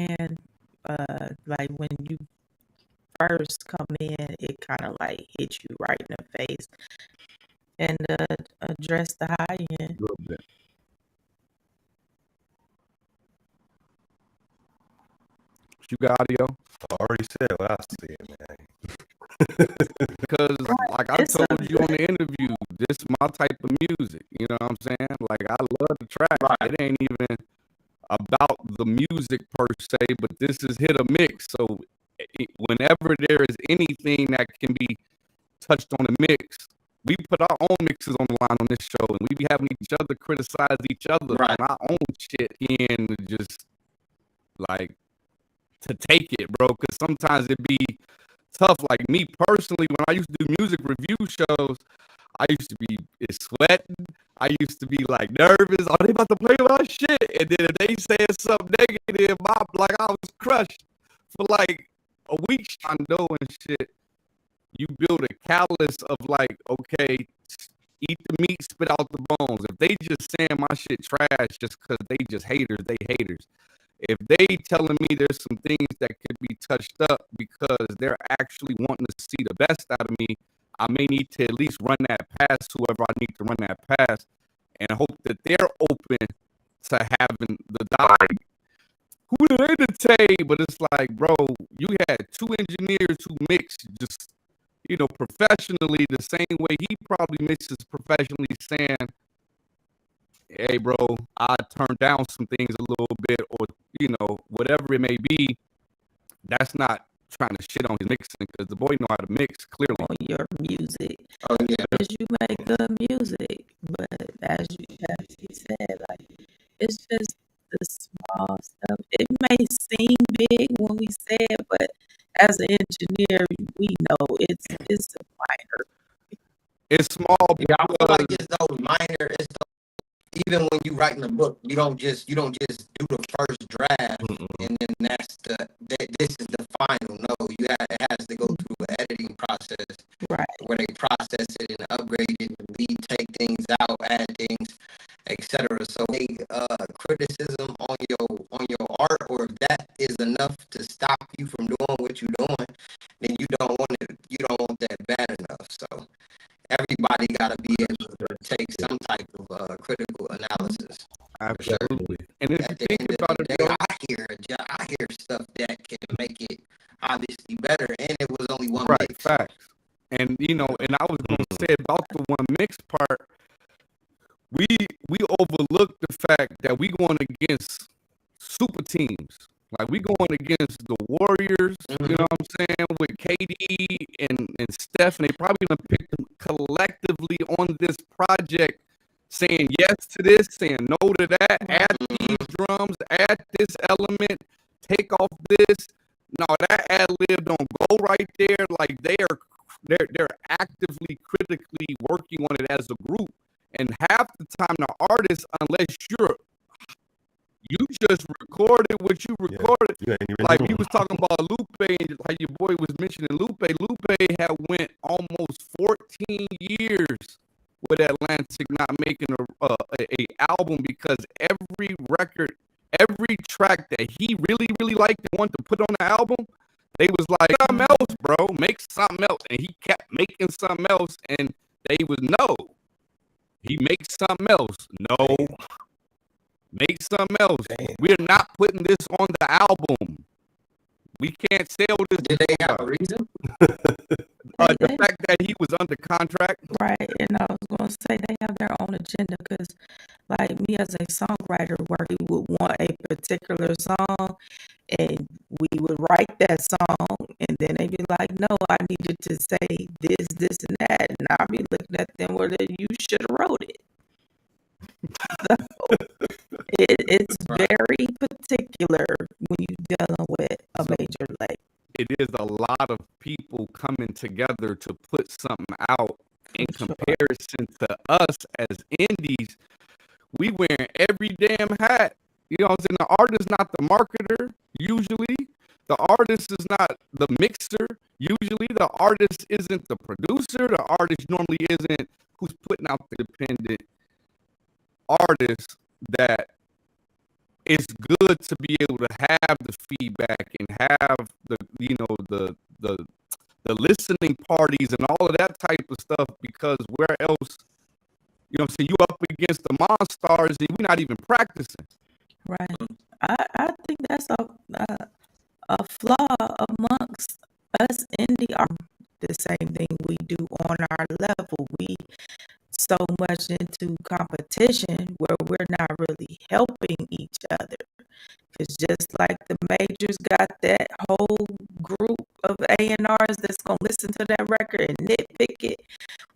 and like when you first come in, it kind of like hit you right in the face, and address the high end. A little bit. You got audio? I already said what I said, man. Because like I told you on the interview, this is my type of music. You know what I'm saying? Like I love the track. Right. It ain't even about the music per se, but this is hit or mix. So whenever there is anything that can be touched on the mix, we put our own mixes on the line on this show, and we be having each other criticize each other on our own shit and just like to take it, bro. Because sometimes it be tough. Like me personally, when I used to do music review shows, I used to be sweating. I used to be like nervous. Are they about to play my shit? And then if they said something negative, I was crushed for like a week trying to know and shit. You build a callus of like, okay, eat the meat, spit out the bones. If they just saying my shit trash just because they just haters, they haters. If they telling me there's some things that could be touched up because they're actually wanting to see the best out of me, I may need to at least run that past whoever I need to run that past and hope that they're open to having the dialogue. Who did they entertain? But it's like, bro, you had two engineers who mixed just, you know, professionally the same way he probably mixes professionally, saying, hey, bro, I turned down some things a little bit, or, you know, whatever it may be. That's not trying to shit on his mixing, because the boy know how to mix clearly. On your music. Oh, yeah. Because you make good music. But as you said, like, it's just the small stuff. It may seem big when we say it, but as an engineer, we know it's a minor. It's small. Yeah, I feel like it's those minor. It's even when you writing a book, you don't just do the first draft and then this is the final. No, it has to go through an editing process, right? Where they process it and upgrade it, delete, take things out, add things, etc. So, criticism on your art, or if that is enough to stop you from doing what you're doing, then you don't want that bad enough. So. Everybody got to be able to take some type of critical analysis. Absolutely. And if at you the think end about of the it, day, I hear stuff that can make it obviously better, and it was only one right, mix. Facts. And you know, and I was going to say about the one mix part, we overlooked the fact that we going against super teams. Like, we going against the Warriors, you know what I'm saying, with KD and Steph, and they probably going to pick them collectively on this project, saying yes to this, saying no to that, add these drums, add this element, take off this. No, that ad-lib don't go right there. Like, they're actively, critically working on it as a group. And half the time, the artist, unless you just recorded what you recorded. Yeah, like he was talking about Lupe, and how your boy was mentioning Lupe. Lupe had went almost 14 years with Atlantic not making a album, because every record, every track that he really, really liked and wanted to put on the album, they was like, something else, bro, make something else. And he kept making something else, and they was no. He makes something else. No. Make something else. Damn. We're not putting this on the album. We can't sell this. Did they have a reason? The fact that he was under contract. Right. And I was going to say they have their own agenda, because like me as a songwriter, where we would want a particular song and we would write that song, and then they'd be like, no, I needed to say this, and that. And I'll be looking at them, well, you should have wrote it. together to put something out in For sure. comparison to us as indies, we wearing every damn hat. You know what I'm saying? The artist not the marketer, usually. The artist is not the mixer. Usually the artist isn't the producer. The artist normally isn't who's putting out the independent artist that it's good to be able to have the feedback and have the, you know, the listening parties and all of that type of stuff, because where else, you know what I'm saying, you up against the monsters and we're not even practicing. Right. I think that's a flaw amongst us indie art. The same thing we do on our level. We so much into competition where we're not really helping each other. Because just like the majors got that whole group of A&Rs that's going to listen to that record and nitpick it,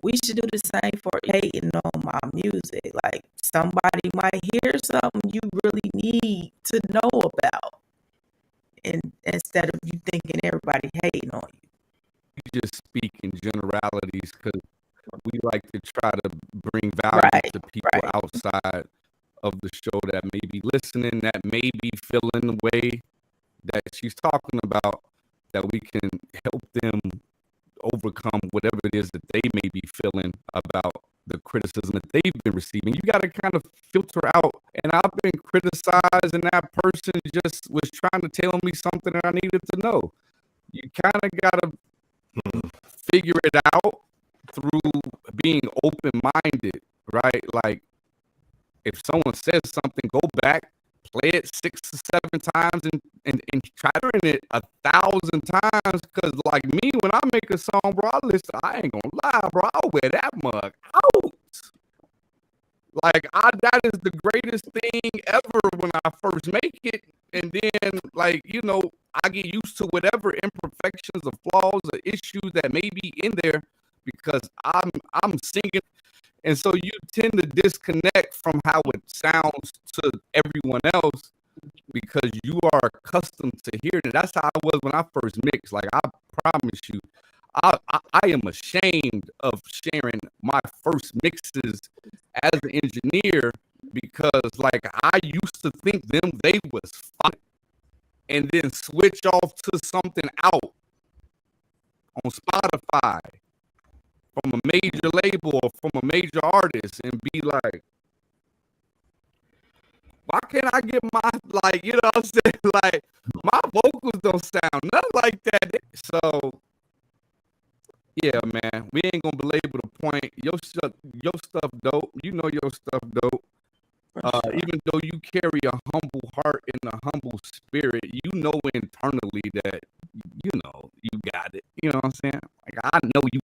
we should do the same for hating on my music. Like, somebody might hear something you really need to know about, and instead of you thinking everybody hating on you. We just speak in generalities because we like to try to bring value Right, to people right. outside of the show that may be listening, that may be feeling the way that she's talking about, that we can help them overcome whatever it is that they may be feeling about the criticism that they've been receiving. You got to kind of filter out, and I've been criticized, and that person just was trying to tell me something that I needed to know. You kind of got to figure it out through being open-minded, right? Like, if someone says something, go back, play it 6 or 7 times and try to run it 1,000 times. Because like me, when I make a song, bro, I ain't gonna lie, bro, I'll wear that mug out. Like, that is the greatest thing ever when I first make it. And then, like, you know, I get used to whatever imperfections or flaws or issues that may be in there because I'm singing. And so you tend to disconnect from how it sounds to everyone else because you are accustomed to hearing it. That's how I was when I first mixed. Like, I promise you, I am ashamed of sharing my first mixes as an engineer because, like, I used to think they was fine and then switch off to something out on Spotify from a major label or from a major artist and be like, why can't I get my, like, you know what I'm saying? Like, my vocals don't sound nothing like that. So, yeah, man, we ain't gonna belabor the point. Your stuff dope. You know your stuff dope. Sure. Even though you carry a humble heart and a humble spirit, you know internally that, you know, you got it. You know what I'm saying? Like, I know you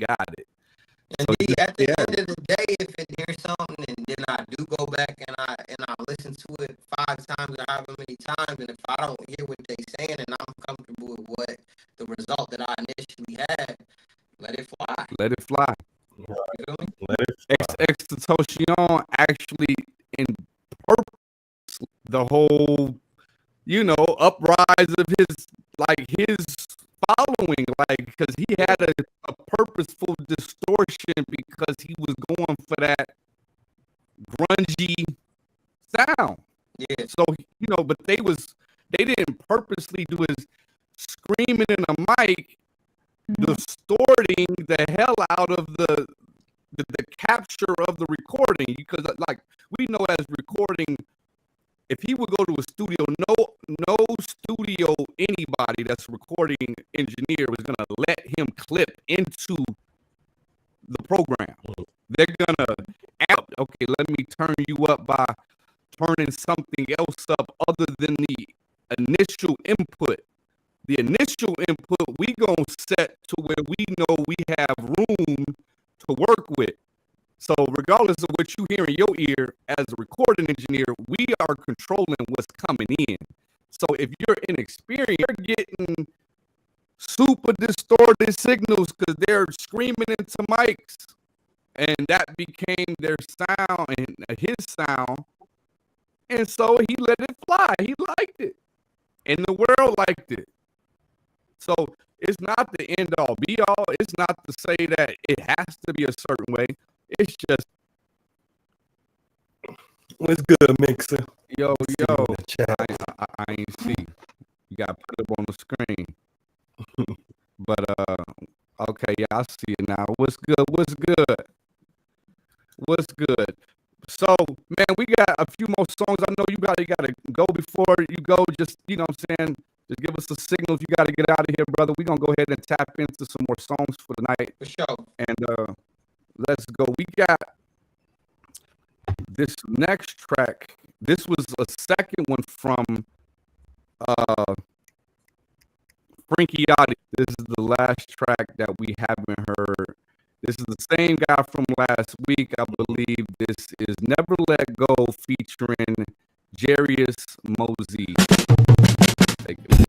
got it. And So at the end of the day, if it hears something and then I do go back and I listen to it 5 times or however many times, and if I don't hear what they saying and I'm comfortable with what the result that I initially had, let it fly. Let it fly. You feel me? Let it fly. Extatotion actually in purpose the whole, you know, uprise of his following, like, because he had a purposeful distortion because he was going for that grungy sound. Yeah. So, you know, but they didn't purposely do is screaming in a mic, distorting the hell out of the capture of the recording, because like we know as recording, if he would go to a studio, no studio anybody that's recording engineer was gonna let him clip into the program. They're gonna okay, let me turn you up by turning something else up other than the initial input. The initial input we gonna set to where we know we have room to work with. So regardless of what you hear in your ear as a recording engineer, we are controlling what's coming in. So if you're inexperienced, you're getting super distorted signals because they're screaming into mics, and that became their sound and his sound. And so he let it fly. He liked it, and the world liked it. So It's not the end all be all. It's not to say that it has to be a certain way. It's just What's good, Mixer? yo. In the chat. I ain't see. You gotta put it up on the screen. But okay, yeah, I see it now. What's good? What's good? What's good? So, man, we got a few more songs. I know you gotta go before you go. Just, you know what I'm saying? Just give us a signal if you gotta get out of here, brother. We're gonna go ahead and tap into some more songs for the night. For sure. And let's go. We got this next track. This was a second one from Frankie Yachty. This is the last track that we haven't heard. This is the same guy from last week, I believe. This is Never Let Go featuring Jarius Mosey. Take it.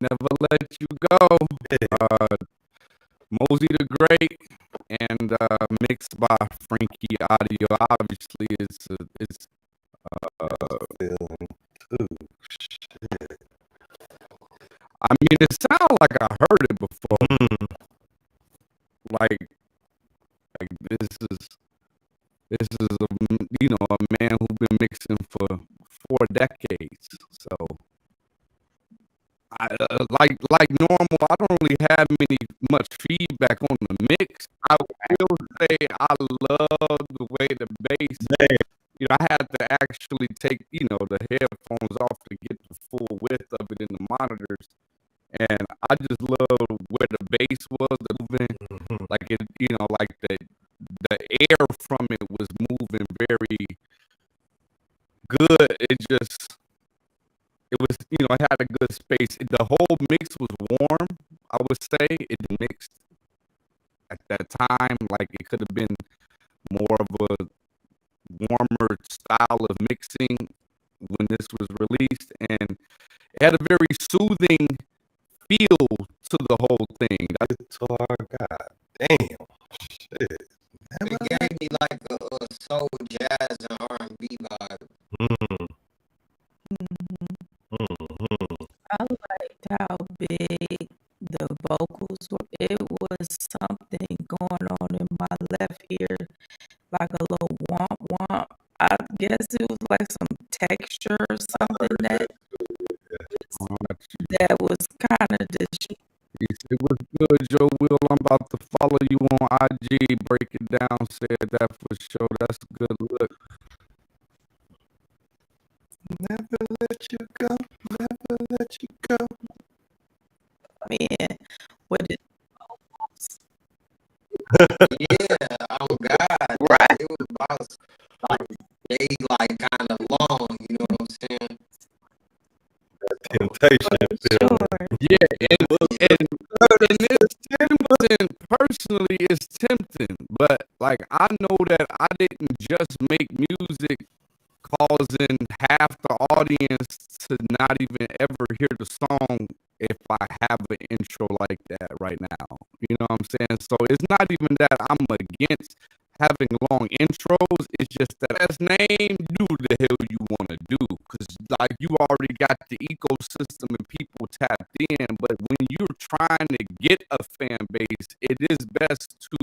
Never Let You Go. Mosey the Great, and mixed by Frankie Audio. Obviously, it's Feeling too. Shit. I mean, it sounds like I heard it before. Like this is a man who's been mixing for 4 decades. So like normal, I don't really have much feedback on the mix. I will say I love the way the bass. You know, I had to actually take, you know, the headphones off to get the full width of it in the monitors. And I just love where the bass was moving. Like it, you know, like the air from it was moving very good. It was, you know, it had a good space. The whole mix was warm, I would say. It mixed at that time. Like it could have been more of a warmer style of mixing when this was released. And it had a very soothing feel to the whole thing. Guitar, god damn. Shit. It gave me like a soul, jazz, and R&B vibe. I liked how big the vocals were. It was something going on in my left ear, like a little womp womp. I guess it was like some texture or something that was kind of It was good, Joe Will. I'm about to follow you on IG. Break it down. Said that for sure. That's a good look. Never let you go. Never let you go. man. What it Yeah, oh God. Right. It was about like they like kind of long, you know what I'm saying? Temptation. sure. Yeah, and it's tempting. Personally, it's tempting. But like I know that I didn't just make music causing half the audience to not even ever hear the song if I have an intro like that right now. You know what I'm saying? So it's not even that I'm against having long intros. It's just that as name, do the hell you want to do. Because like you already got the ecosystem and people tapped in. But when you're trying to get a fan base, it is best to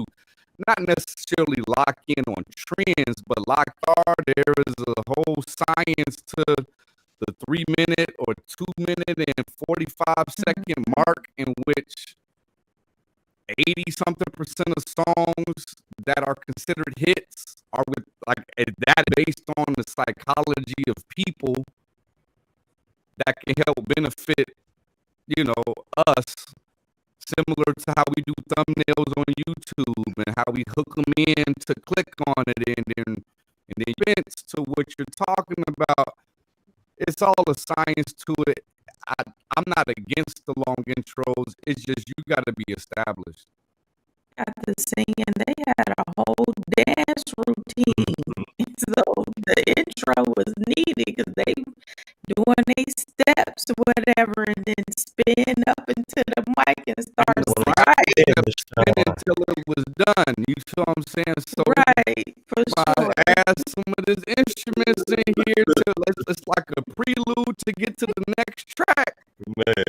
not necessarily lock in on trends, but there is a whole science to the 3 minute or 2 minute and 45-second mark in which 80-something% of songs that are considered hits are with like that based on the psychology of people that can help benefit, you know, us. Similar to how we do thumbnails on YouTube and how we hook them in to click on it and then events to what you're talking about. It's all a science to it. I'm not against the long intros. It's just you got to be established. Got to singing. They had a whole dance routine. So the intro was needed because they doing their steps or whatever and then spin up into the mic and start Spin until it was done. You feel what I'm saying? So right, for sure. add some of these instruments in here to it's like a prelude to get to the next track. Man.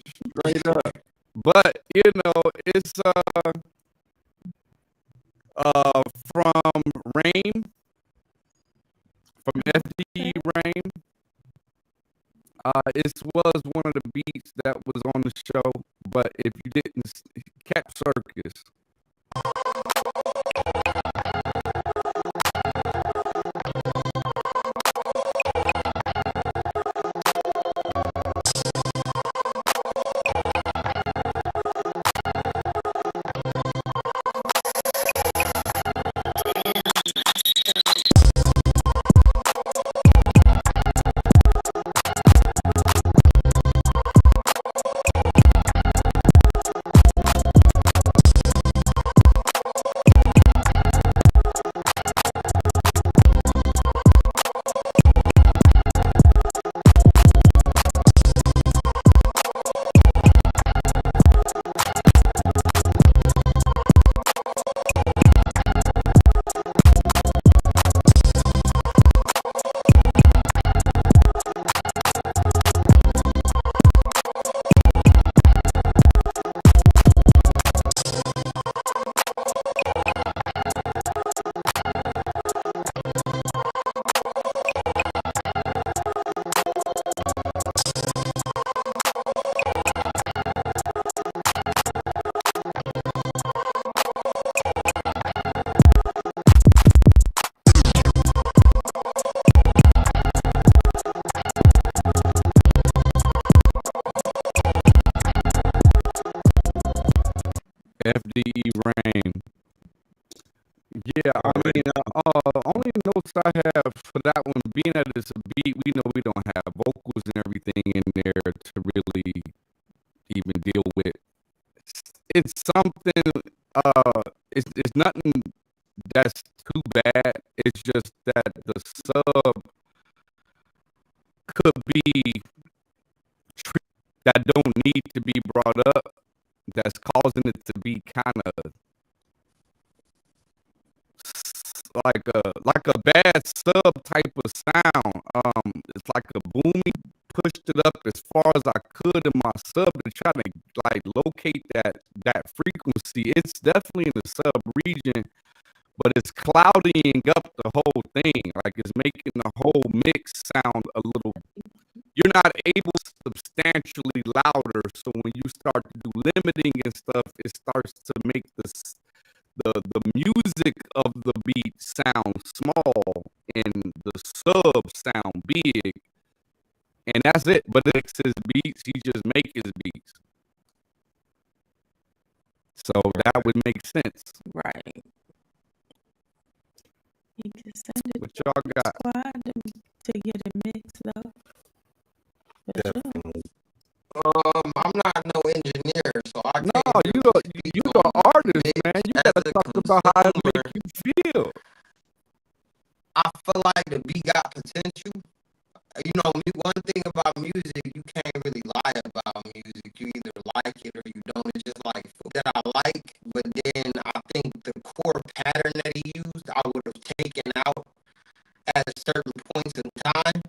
Straight up. But you know, it's from Rain, from FD Rain. It was one of the beats that was on the show, but if you didn't, Cap Circus. FDE Rain. Yeah, I mean, only notes I have for that one, being that it's a beat, we know we don't have vocals and everything in there to really even deal with. It's something, it's nothing that's too bad. It's just that the sub could be that don't need to be brought up, that's causing it to be kind of like a bad sub type of sound. It's like a booming. Pushed it up as far as I could in my sub to try to like locate that frequency. It's definitely in the sub region, but it's clouding up the whole thing. Like it's making the whole mix sound a little. You're not able to substantially louder. So when you start to do limiting and stuff, it starts to make the music of the beat sound small and the sub sound big. And that's it. But it's his beats. He just make his beats. So that would make sense. Right. You can send it What y'all got? squad to get it mixed up. For sure. I'm not no engineer, so I can't. No, you the artist, man. You gotta talk about how it make you feel. I feel like the beat got potential. You know, one thing about music, you can't really lie about music. You either like it or you don't. It's just like food that I like, but then I think the core pattern that he used, I would have taken out at certain points in time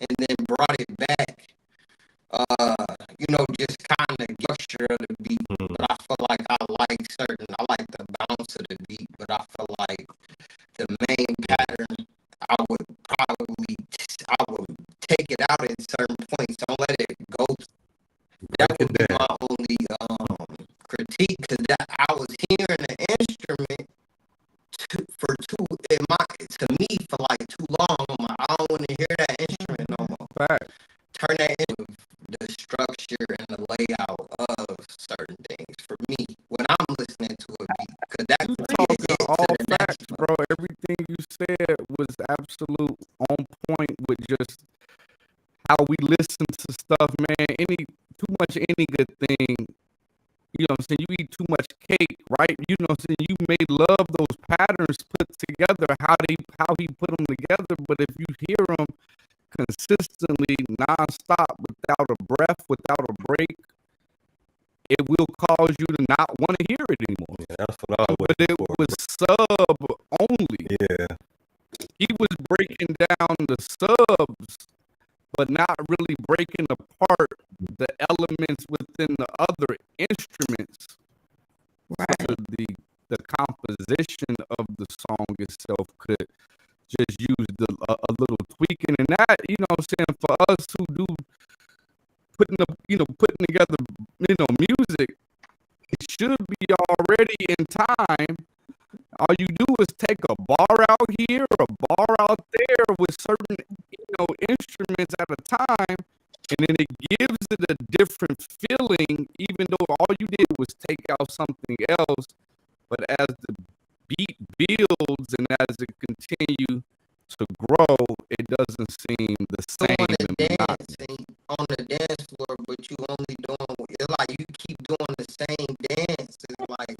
and then brought it back. You know, just kind of structure of the beat. But I feel like I like the bounce of the beat, but I feel like the main pattern, I would take it out at certain points. Don't let it go. That would be my only critique, because I was hearing the instrument to me for like too long. I don't want to hear that instrument no more. Fact. Turn that into the structure and the layout of certain things for me when I'm listening to a beat, because that You talking all facts, bro. Everything you said was absolute on point with just how we listen to stuff, man. Too much any good thing, you know what I'm saying? You eat too much cake, right? You know what I'm saying? You may love those patterns put together, how he put them together, but if you hear them consistently, nonstop, without a breath, without a break, it will cause you to not want to hear it anymore. Yeah, that's what I would. But it was sub only. Yeah. He was breaking down the subs, but not really breaking apart the elements within the other instruments. Right. So the composition of the song itself could just use a little tweaking, and that, you know what I'm saying, for us who do putting together, music, it should be already in time. All you do is take a bar out here, a bar out there with certain, instruments at a time, and then it gives it a different feeling, even though all you did was take out something else. But as the beat builds and as it continues to grow, it doesn't seem the same. On the dance floor, but you only doing, it's like you keep doing the same dance. It's like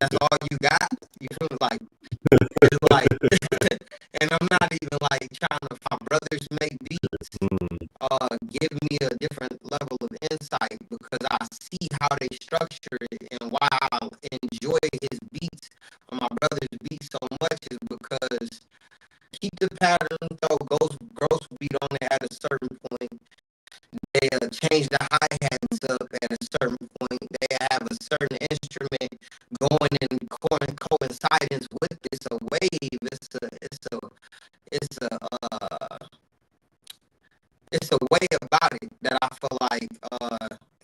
that's all you got. You feel like it's like, and I'm not even like trying to. My brothers make beats. Give me a different level of insight, because I see how they structure it, and why I enjoy his beats, or my brother's beats so much, is because keep the pattern, throw gross beat on it at a certain point. They change the hi-hats up at a certain point. They have a certain instrument going in coincidence with it. It's a wave. It's a way about it that I feel like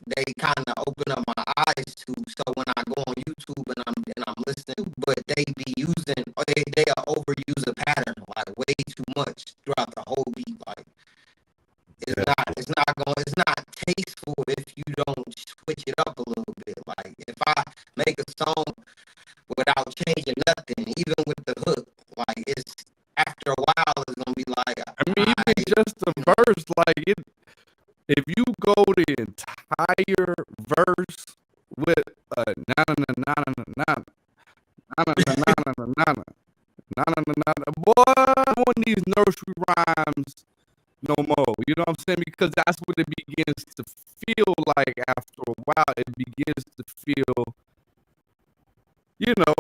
they kind of open up my eyes to. So when I go on YouTube and I'm listening, but they be using, they overuse a pattern like way too much throughout the whole beat. Like it's not tasteful if you don't switch it up a little bit. Like if I make a song like it. If you go the entire verse with na na na na na na na na na na na na na na, boy, I want these nursery rhymes no more. You know what I'm saying? Because that's what it begins to feel like after a while. It begins to feel, you know,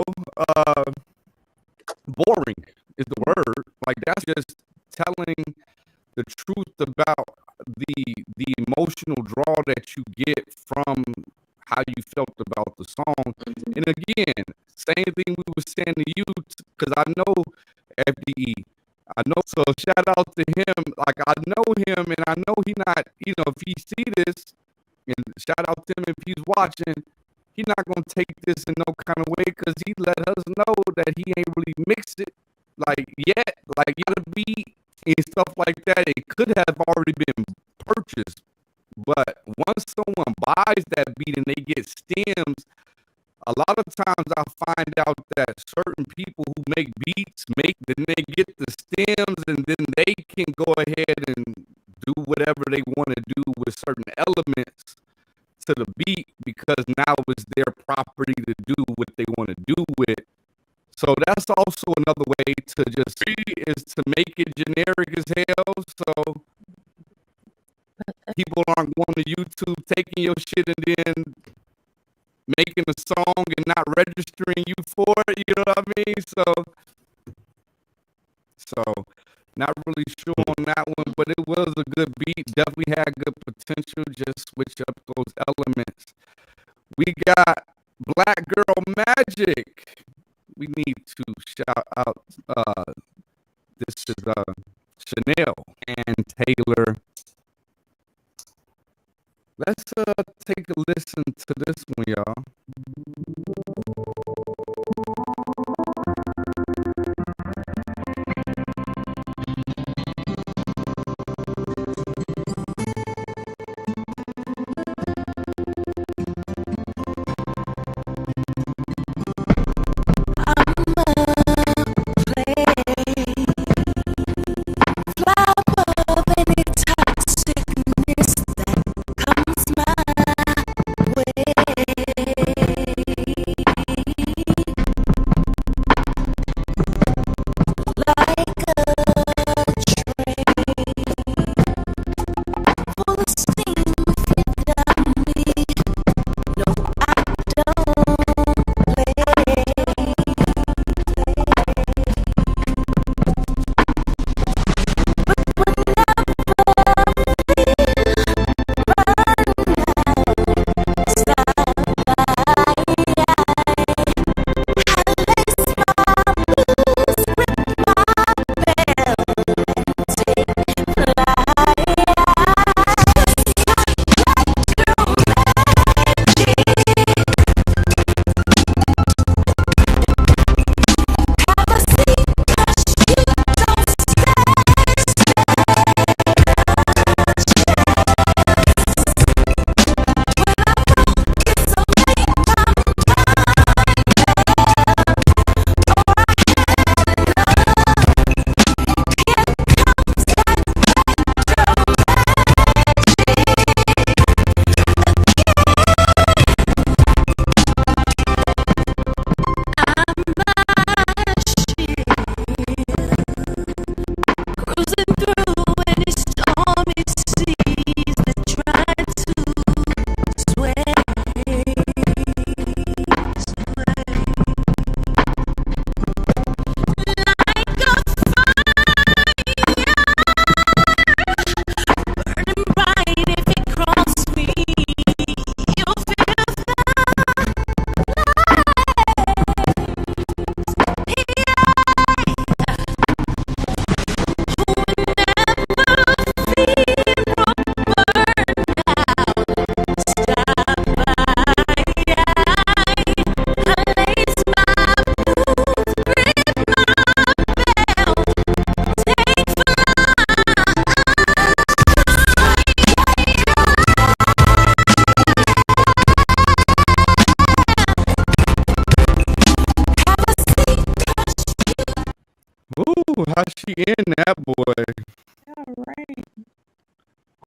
boring is the word. Like that's just telling the truth about the emotional draw that you get from how you felt about the song. And again, same thing we were saying to you, because I know FDE. I know, so shout out to him. Like I know him, and I know he not, you know, if he see this, and shout out to him if he's watching, he not gonna take this in no kind of way, because he let us know that he ain't really mixed it like yet, like gotta be and stuff like that. It could have already been purchased, but once someone buys that beat and they get stems, a lot of times I find out that certain people who make beats then they get the stems, and then they can go ahead and do whatever they want to do with certain elements to the beat, because now it's their property to do what they want to do with. So that's also another way to just see, is to make it generic as hell. So people aren't going to YouTube taking your shit and then making a song and not registering you for it. You know what I mean? So not really sure on that one, but it was a good beat. Definitely had good potential. Just switch up those elements. We got Black Girl Magic. We need to shout out, this is Chanel and Taylor. Let's take a listen to this one, y'all. Ooh, how she in that boy? All right.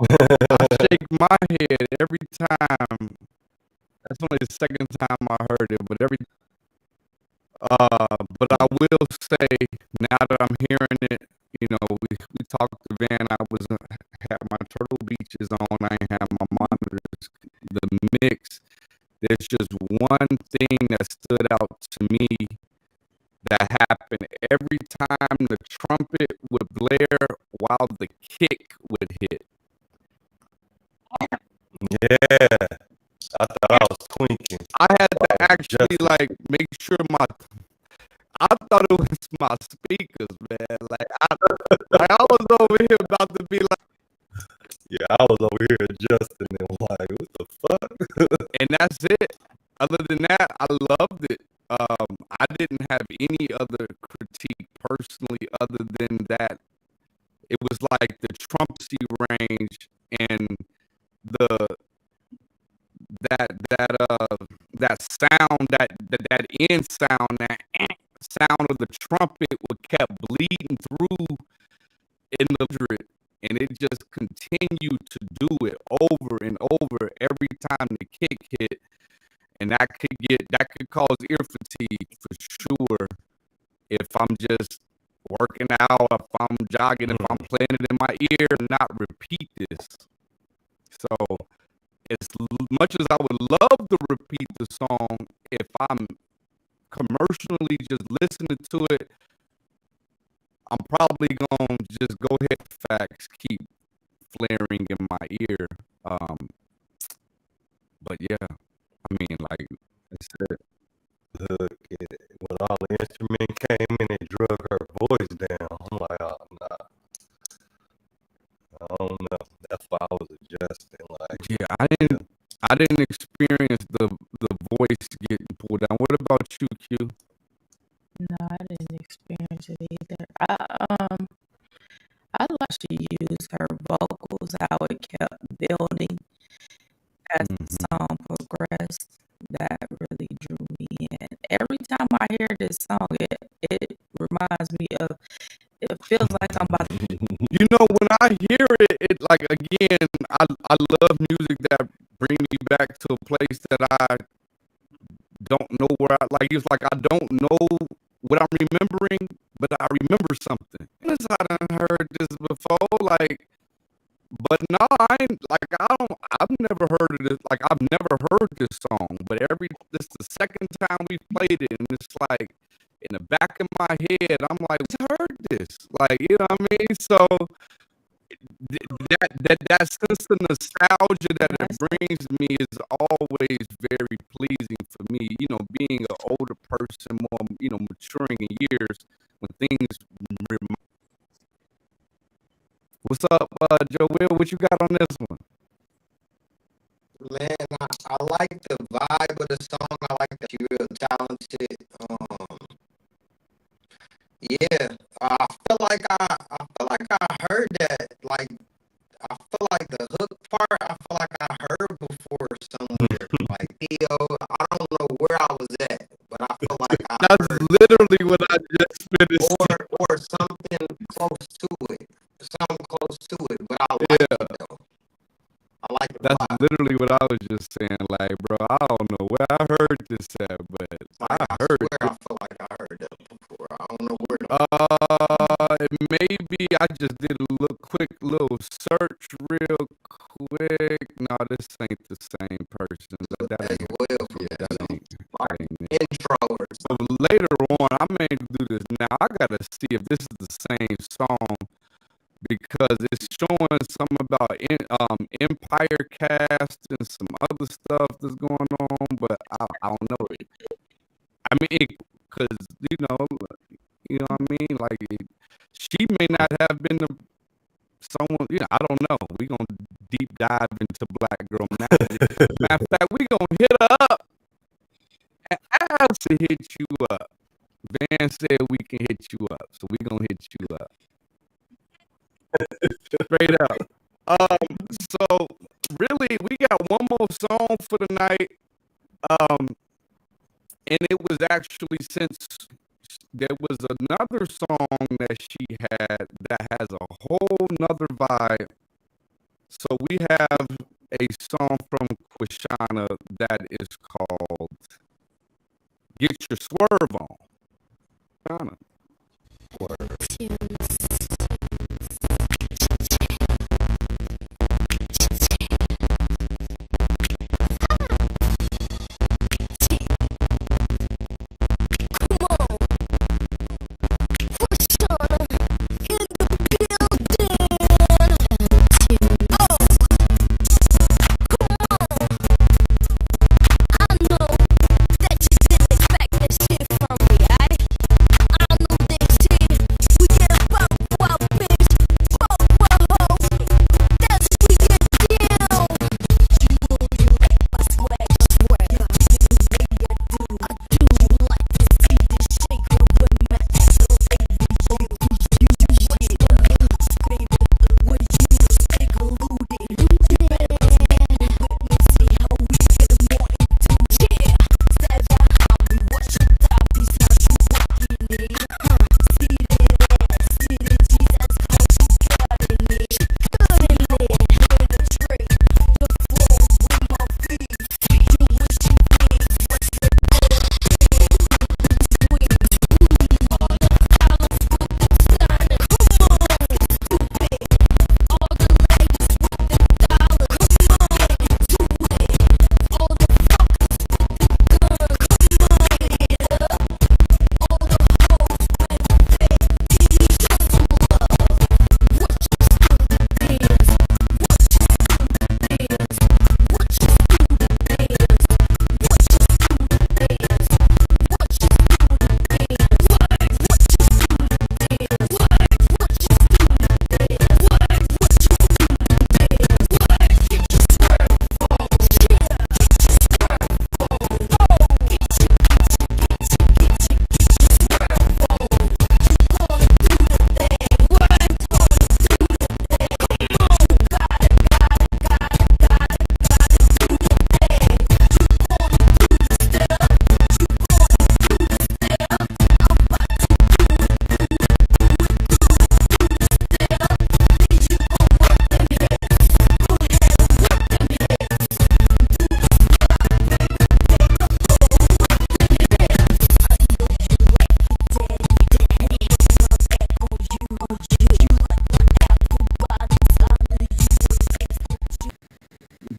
I shake my head every time. That's only the second time I heard it, but but I will say now that I'm hearing it, you know, we talked to Van. I was had my Turtle Beaches on. I ain't have my monitors. The mix. There's just one thing that stood out to me that happened every time the trumpet would blare while the kick would hit. Yeah, I thought I was tweaking. I had to actually like make sure I thought it was my speakers, man. Like I was over here about to be like, yeah, I was over here adjusting and like, what the fuck? and that's it. Other than that, I loved it. I didn't have any other critique personally, other than that it was like the trumpsy range and that sound, that end sound, that sound of the trumpet would kept bleeding through in the drip, and it just continued to do it over and over every time the kick hit, and that could cause ear fatigue for sure if I'm just working out, if I'm jogging, if I'm playing it in my ear, not repeat this. So as much as I would love to repeat the song, if I'm commercially just listening to it, I'm probably gonna just go ahead and facts keep flaring in my ear. But yeah, I mean, like I said, Look, when all the instrument came in, it drug her voice down. I'm like, oh, nah. I don't know. That's why I was adjusting. Like, yeah, I didn't experience the voice getting pulled down. What about you, Q? No, I didn't experience it either. I like she used her vocals, how it kept building as the song progressed. That really drew me in. Every time I hear this song, it reminds me of. It feels like I'm about to. You know, when I hear it, it like again, I love music that bring me back to a place that I don't know where I like. It's like I don't know what I'm remembering, but I remember something. Because I done heard this before, like, but no, I've never heard of this. Like, I've never heard this song, but this the second time we played it, and it's like in the back of my head, I'm like, I heard this, like, you know what I mean? So that sense of nostalgia that it brings me is always very pleasing for me. You know, being an older person, more, you know, maturing in years, when things. What's up, Joe Will? What you got on this one? Man, I like the vibe of the song. I like that you're real talented. Yeah, I feel like I heard that. Like, I feel like the hook part, I feel like I heard before somewhere. Like, Theo, I don't know where I was at, but I feel like That's heard literally what I just finished. or something close to it. Something close to it, but I like it though. I like the That's vibe. literally what I was just saying. Like, bro, I don't know where I heard this at, but I heard swear it. I feel like I heard that before. I don't know where. It maybe I just did a quick little search real quick. No, this ain't the same person. That As ain't, well from yeah, that ain't it. intro or So later on, I may do this now. I gotta see if this is the same song, because it's showing some about Empire Cast and some other stuff that's going on, but I don't know. I mean, because you know what I mean. Like, she may not have been someone. You know, I don't know. We gonna deep dive into Black Girl Magic. Matter of fact, we gonna hit her up and ask to hit you up. Van said we can hit you up, so we gonna hit you up. Straight up. So really, we got one more song for the night. And it was actually, since there was another song that she had that has a whole nother vibe. So we have a song from Quishana that is called "Get Your Swerve On." Quishana.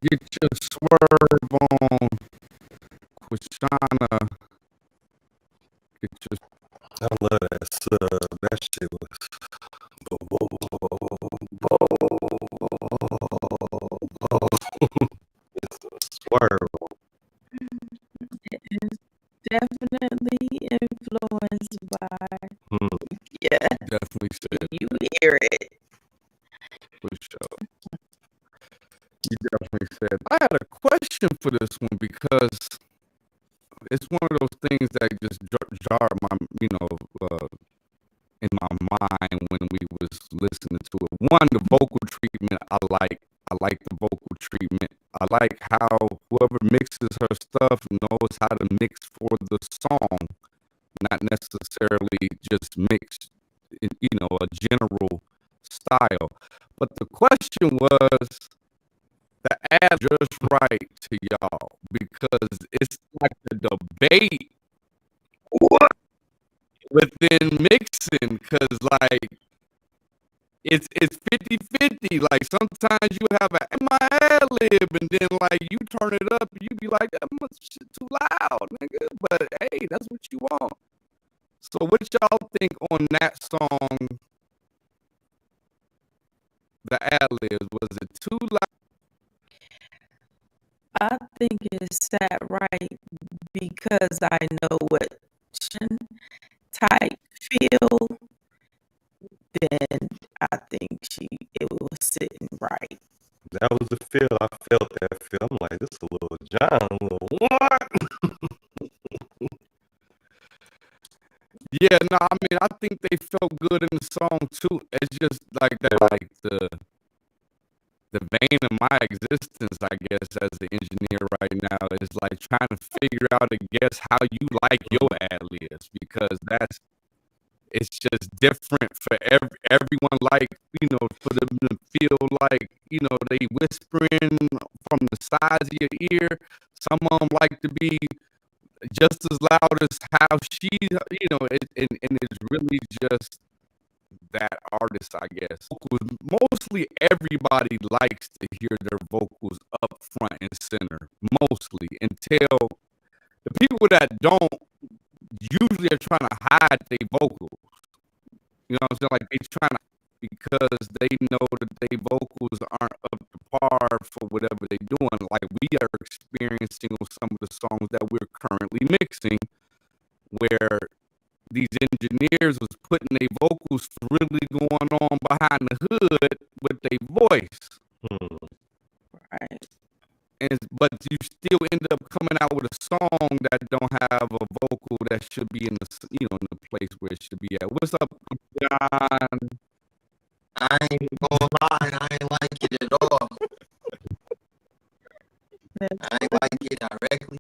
Get your swerve on, Quishana. Get your. I love that sub. That shit was. It's a swerve. It is definitely influenced by. Yeah, Definitely said you hear it. for sure. You definitely said. I had a question for this one because it's one of those things that just jarred my, in my mind when we was listening to it. One, the vocal treatment I like. I like the vocal treatment. I like how whoever mixes her stuff knows how to mix for the song, not necessarily just mix, a general style. But the question was the ad just right to y'all because it's like a debate within mixing because like it's 50-50. Like sometimes you have my ad lib and then like you turn it up and you be like that much shit too loud, nigga. But hey, that's what you want. So what y'all think on that song? The ad libs, was it too loud? I think it's sat right because I know what type feel. Then I think it was sitting right. That was the feel. I felt that feel. I'm like, this is a little John, a little what? Yeah, no, I mean, I think they felt good in the song too. It's just like that, like the vein of my existence, I guess, as the engineer right now is like trying to figure out, I guess, how you like your ad libs because it's just different for everyone. Like, you know, for them to feel like, you know, they whispering from the sides of your ear. Some of them like to be just as loud as how she, you know, and it's really just that artist, I guess. Mostly everybody likes to hear their vocals up front and center, mostly, until the people that don't usually are trying to hide their vocals. You know what I'm saying? Like, they trying to, because they know that their vocals aren't up to par for whatever they're doing. Like we are experiencing with some of the songs that we're currently mixing, where these engineers was putting their vocals really going on behind the hood with their voice. Right. But you still end up coming out with a song that don't have a vocal that should be in the, you know, in the place where it should be at. What's up, John? I ain't gonna lie, I ain't like it at all. I ain't like it directly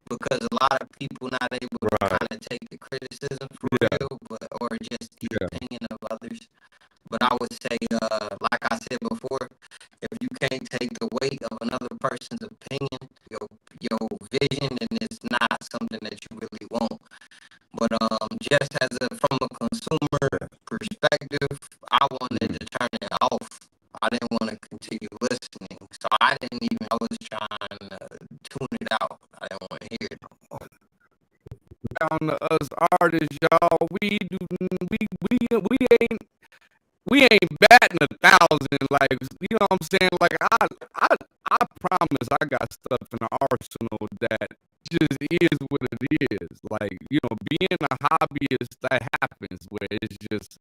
because a lot of people not able to kind of take the criticism for real, but or just the opinion of others. But I would say, like I said before, if you can't take the weight of another person's opinion, your vision, then it's not something that you really want. But just as from a consumer perspective, I wanted to turn it off. I didn't want to continue listening, so I was trying to tune it out. I didn't want to hear it. Down to us artists, y'all, we ain't batting 1,000. Like, you know what I'm saying? Like, I promise I got stuff in the arsenal that just is what it is. Like, you know, being a hobbyist, that happens where it's just,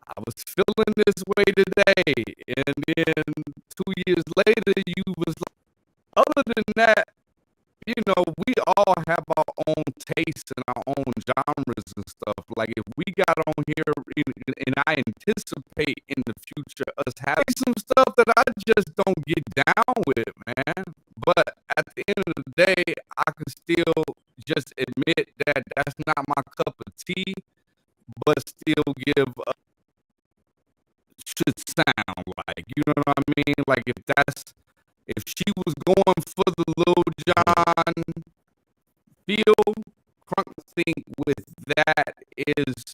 I was feeling this way today, and then 2 years later, you was like, other than that, you know, we all have our own tastes and our own genres and stuff. Like, if we got on here, and I anticipate in the future us having some stuff that I just don't get down with, man. But at the end of the day, I can still just admit that that's not my cup of tea, but still give a should sound like, you know what I mean? Like, if she was going for the Lil Jon feel, Crunk think with that is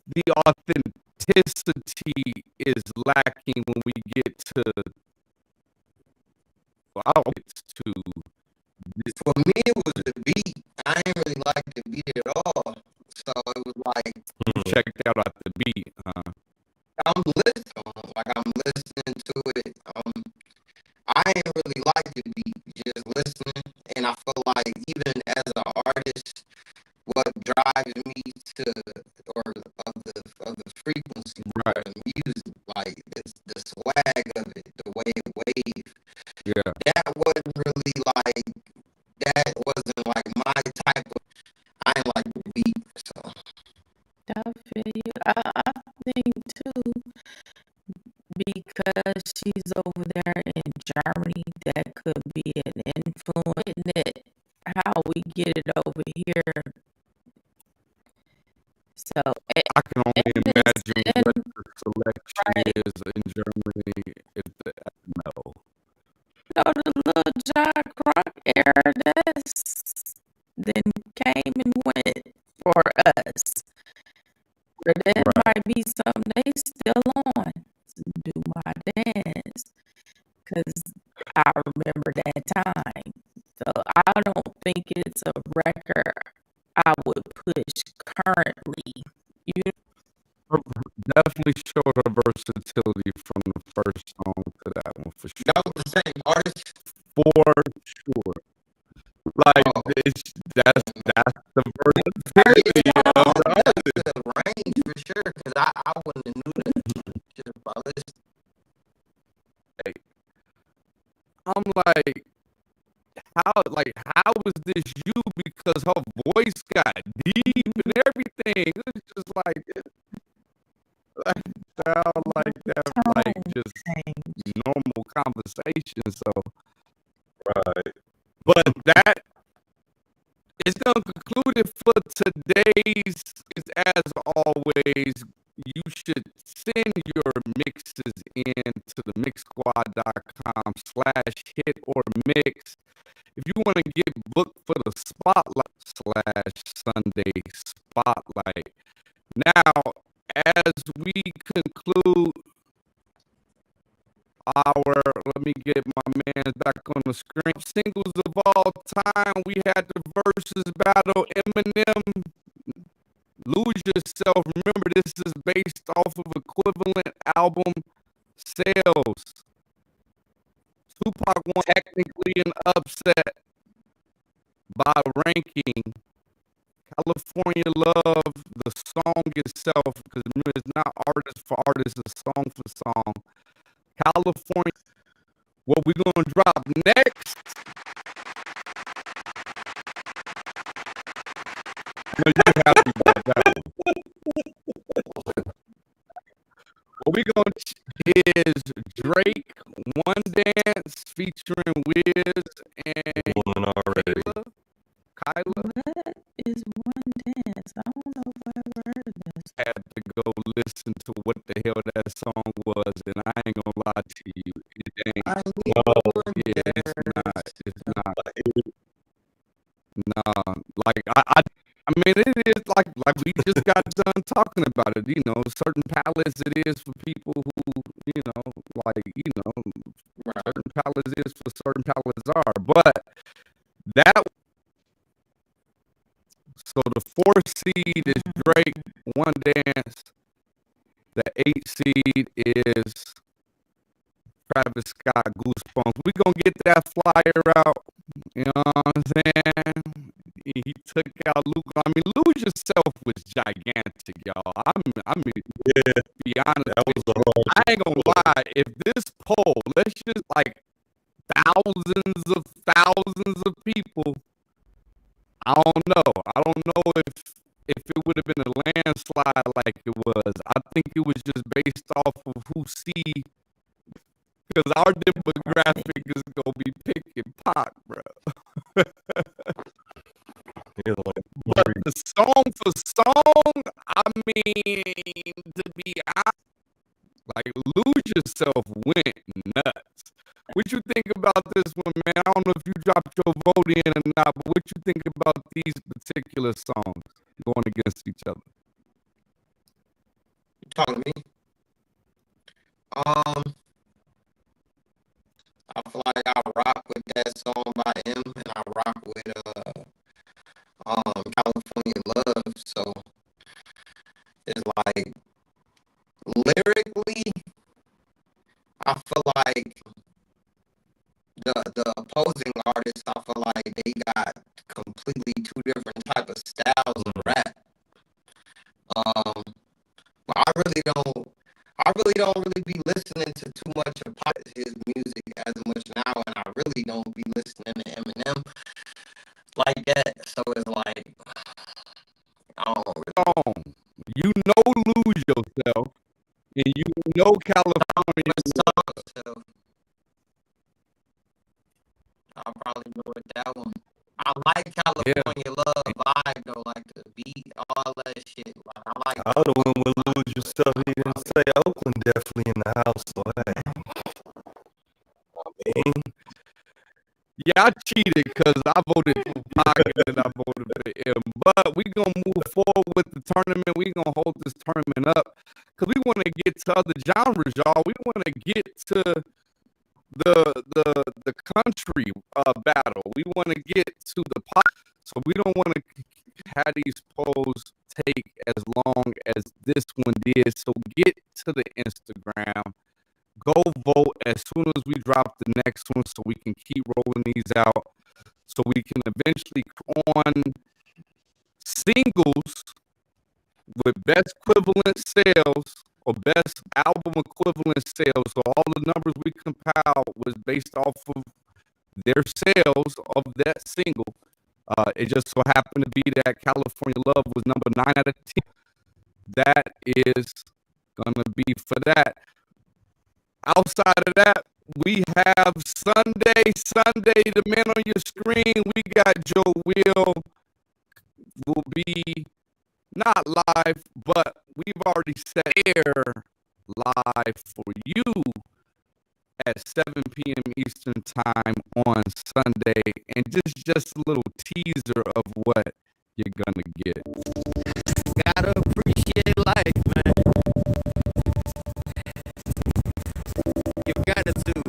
the authenticity is lacking when we get to, For me, it was the beat. I ain't really like the beat at all. So it was like, checked out the beat. I'm listening to it. I ain't really like the beat, just listening. And I feel like even as an artist, what drives me to, or of the frequency of the music, like it's the swag of it, the way it waves. Yeah. That wasn't like my type of, I ain't like the beat, so. I feel you. I think too, because she's over there in Germany, that could be an influence in it, how we get it over here. So I can only imagine what the selection is in Germany. No, the Lil Jon Crunk era, that's then came and went for us. But that might be something they still on. Do my dance, because I remember that time. So I don't think it's a record I would push currently. You definitely showed her versatility from the first song to that one, for sure. That was the same artist? For sure. Like, that's the versatility of the artist. That's the range for sure, because I wouldn't have knew that just by listening. I'm like, how was this you? Because her voice got deep and everything. It's just like, sound like that, like just normal conversation. So, but that is gonna conclude tip for today's is, as always, you should send your mixes in to the mixsquad.com/hit or mix. If you want to get booked for the spotlight/Sunday spotlight. Now, as we conclude let me get my man back on the screen. Singles of all time, we had the versus battle. Eminem, Lose Yourself. Remember, this is based off of equivalent album sales. Tupac won technically an upset by ranking. California Love, the song itself, because remember, it's not artist for artist, it's song for song. California, what we gonna drop next? I know you're happy about that. What we gonna is Drake, One Dance, featuring Wiz and One already. Kyla. What is One Dance? I don't know if I ever heard of this. Had to go listen to what the hell that song was, and I ain't gonna lie to you, it ain't. I need No, one yeah, dance. it's not. Nah, like I mean, it is like we just got done talking about it. You know, certain palettes it is for people who, certain palettes is for certain palettes are. But that, so the 4 seed is Drake, One Dance. The 8 seed is Travis Scott, Goosebumps. We gonna get that flyer out. You know what I'm saying? He took out Luke. I mean, Lose Yourself was gigantic, y'all. I mean, Yeah, be honest. that was the hard. I ain't gonna lie. If this poll, let's just like thousands of people. I don't know. I don't know if it would have been a landslide like it was. I think it was just based off of who see. Because our demographic is gonna be picking Pac, bro. But the song for song, I mean, to be honest, like Lose Yourself went nuts. What you think about this one, man? I don't know if you dropped your vote in or not, but what you think about these particular songs going against each other? You talking to me? I feel like I rock with that song by him, and I rock with California Love. So it's like lyrically, I feel like the opposing artists, I feel like they got completely two different type of styles of rap. But I really don't be listening to too much of his music as much now, and I really don't be listening to Eminem like that. So it's like, I don't really. You know Lose Yourself, and you know California Love. I'll probably go with that one. I like California Love vibe though, like the beat, all that shit. Like I like. I would have went with Lose Yourself. He didn't say Oakland definitely in the house. So hey, I mean, yeah, I cheated because I voted for Pac and I voted for him. But we gonna move forward with the tournament. We gonna hold this tournament up because we want to get to other genres, y'all. We want to get to the country battle. We want to get to the pop. So we don't want to have these polls take as long as this one did. So get to the Instagram. Go vote as soon as we drop the next one so we can keep rolling these out. So we can eventually on singles with best equivalent sales or best album equivalent sales. So all the numbers we compiled was based off of their sales of that single. It just so happened to be that California Love was number 9 out of 10. That is gonna be for that. Outside of that, we have Sunday, the man on your screen. We got Joe Will will be not live, but we've already set air live for you at 7 p.m. Eastern time on Sunday, and just a little teaser of what you're gonna get. Gotta appreciate life, man. You gotta do.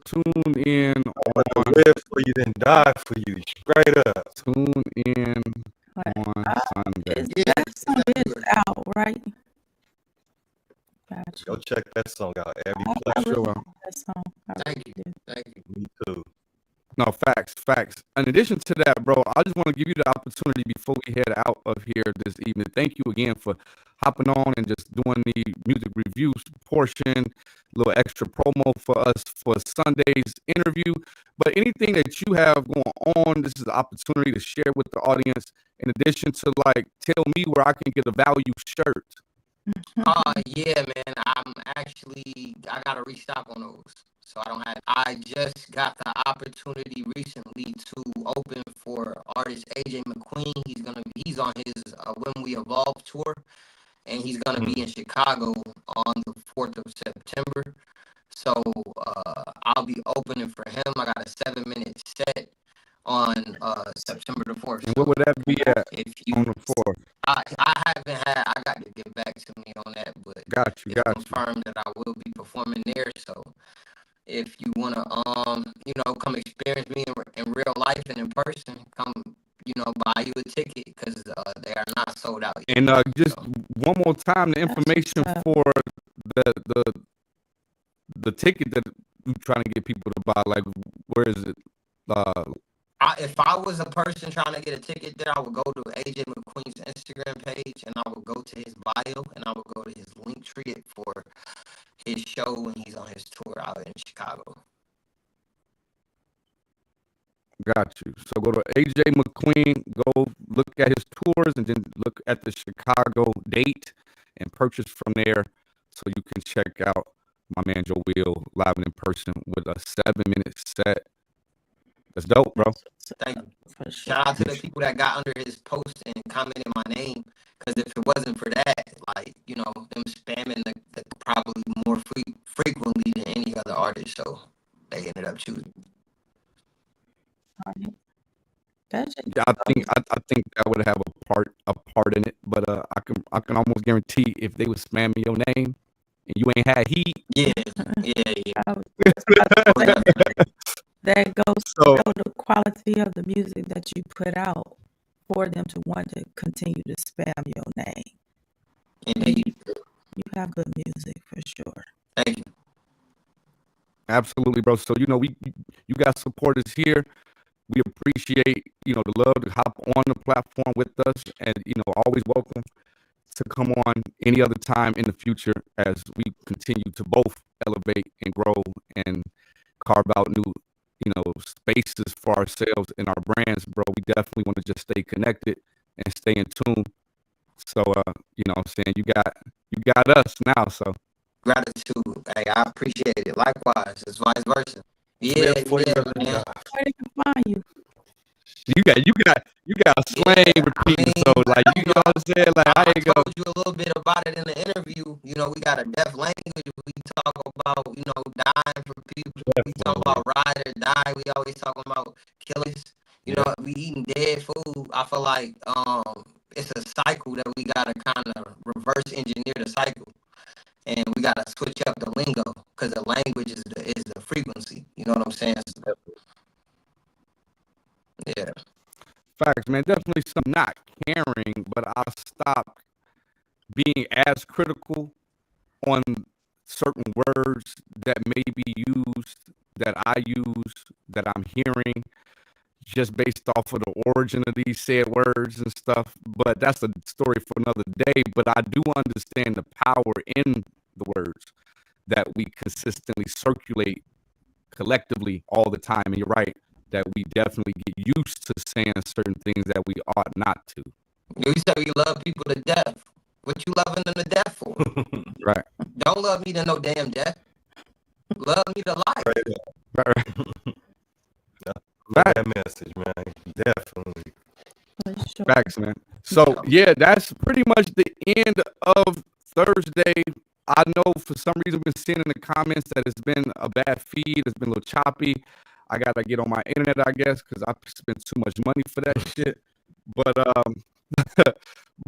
Tune in on live for you, then die for you. Straight up. Tune in on Sunday. That song is out, right? Gotcha. Go check that song out. Every I place. really Sure. like that song. I Thank really you. do. Thank you. Me too. No, facts. In addition to that, bro, I just want to give you the opportunity before we head out of here this evening. Thank you again for hopping on and just doing the music reviews portion, a little extra promo for us for Sunday's interview. But anything that you have going on, this is an opportunity to share with the audience. In addition to like, tell me where I can get a value shirt. Yeah, man. I gotta restock on those. So I just got the opportunity recently to open for artist AJ McQueen. He's on his When We Evolve tour, and he's gonna be in Chicago on the 4th of September. So I'll be opening for him. I got a 7-minute set on September the 4th. And what would that be at on the 4th? I got to get back to me on that, but Got you. confirmed that I will be performing there. So if you want to, come experience me in real life and in person, come, buy you a ticket because they are not sold out yet. And just one more time, the information for the ticket that you're trying to get people to buy, like, where is it? If I was a person trying to get a ticket there, I would go to AJ McQueen's Instagram page, and I would go to his bio, and I would go to his link tree for his show when he's on his tour out in Chicago. Got you. So go to AJ McQueen, go look at his tours, and then look at the Chicago date and purchase from there so you can check out my man Joe Will live and in person with a 7-minute set. That's dope, bro. Thank you. For sure. Shout out to the people that got under his post and commented my name. Because if it wasn't for that, like, you know, them spamming the probably more frequently than any other artist. So they ended up choosing. That's Yeah, I think that would have a part in it, but I can almost guarantee if they would spam your name and you ain't had heat. Yeah. that goes So- to the quality of the music that you put out for them to want to continue to spam your name. Indeed. You have good music for sure. Thank you. Absolutely, bro. So you know you got supporters here. We appreciate, you know, the love to hop on the platform with us, and you know, always welcome to come on any other time in the future as we continue to both elevate and grow and carve out new, you know, spaces for ourselves and our brands, bro. We definitely want to just stay connected and stay in tune. So you know what I'm saying, you got us now. So Gratitude. Hey, I appreciate it. Likewise. It's vice versa. Yeah, man. Where they can find you? you got slang repeating. So like, you know what I'm saying? Like, I ain't go. told you a little bit about it in the interview. You know, we got a deaf language. We talk about, you know, dying for people. We talk about ride or die. We always talking about killers. You know, we eating dead food. I feel like it's a cycle that we gotta kind of reverse engineer the cycle. And we gotta switch up the lingo because the language is the frequency. You know what I'm saying? Yeah. Facts, man. Definitely some not caring, but I stopped being as critical on certain words that may be used, that I use, that I'm hearing, just based off of the origin of these said words and stuff. But that's a story for another day. But I do understand the power in the words that we consistently circulate collectively all the time. And you're right, that we definitely get used to saying certain things that we ought not to. You said we love people to death. What you loving them to death for? Right. Don't love me to no damn death. Love me to life. Right. Love that message, man. Definitely. For sure. Facts, man. So yeah, that's pretty much the end of Thursday. I know for some reason we've been seeing in the comments that it's been a bad feed. It's been a little choppy. I gotta get on my internet, I guess, because I spent too much money for that shit. But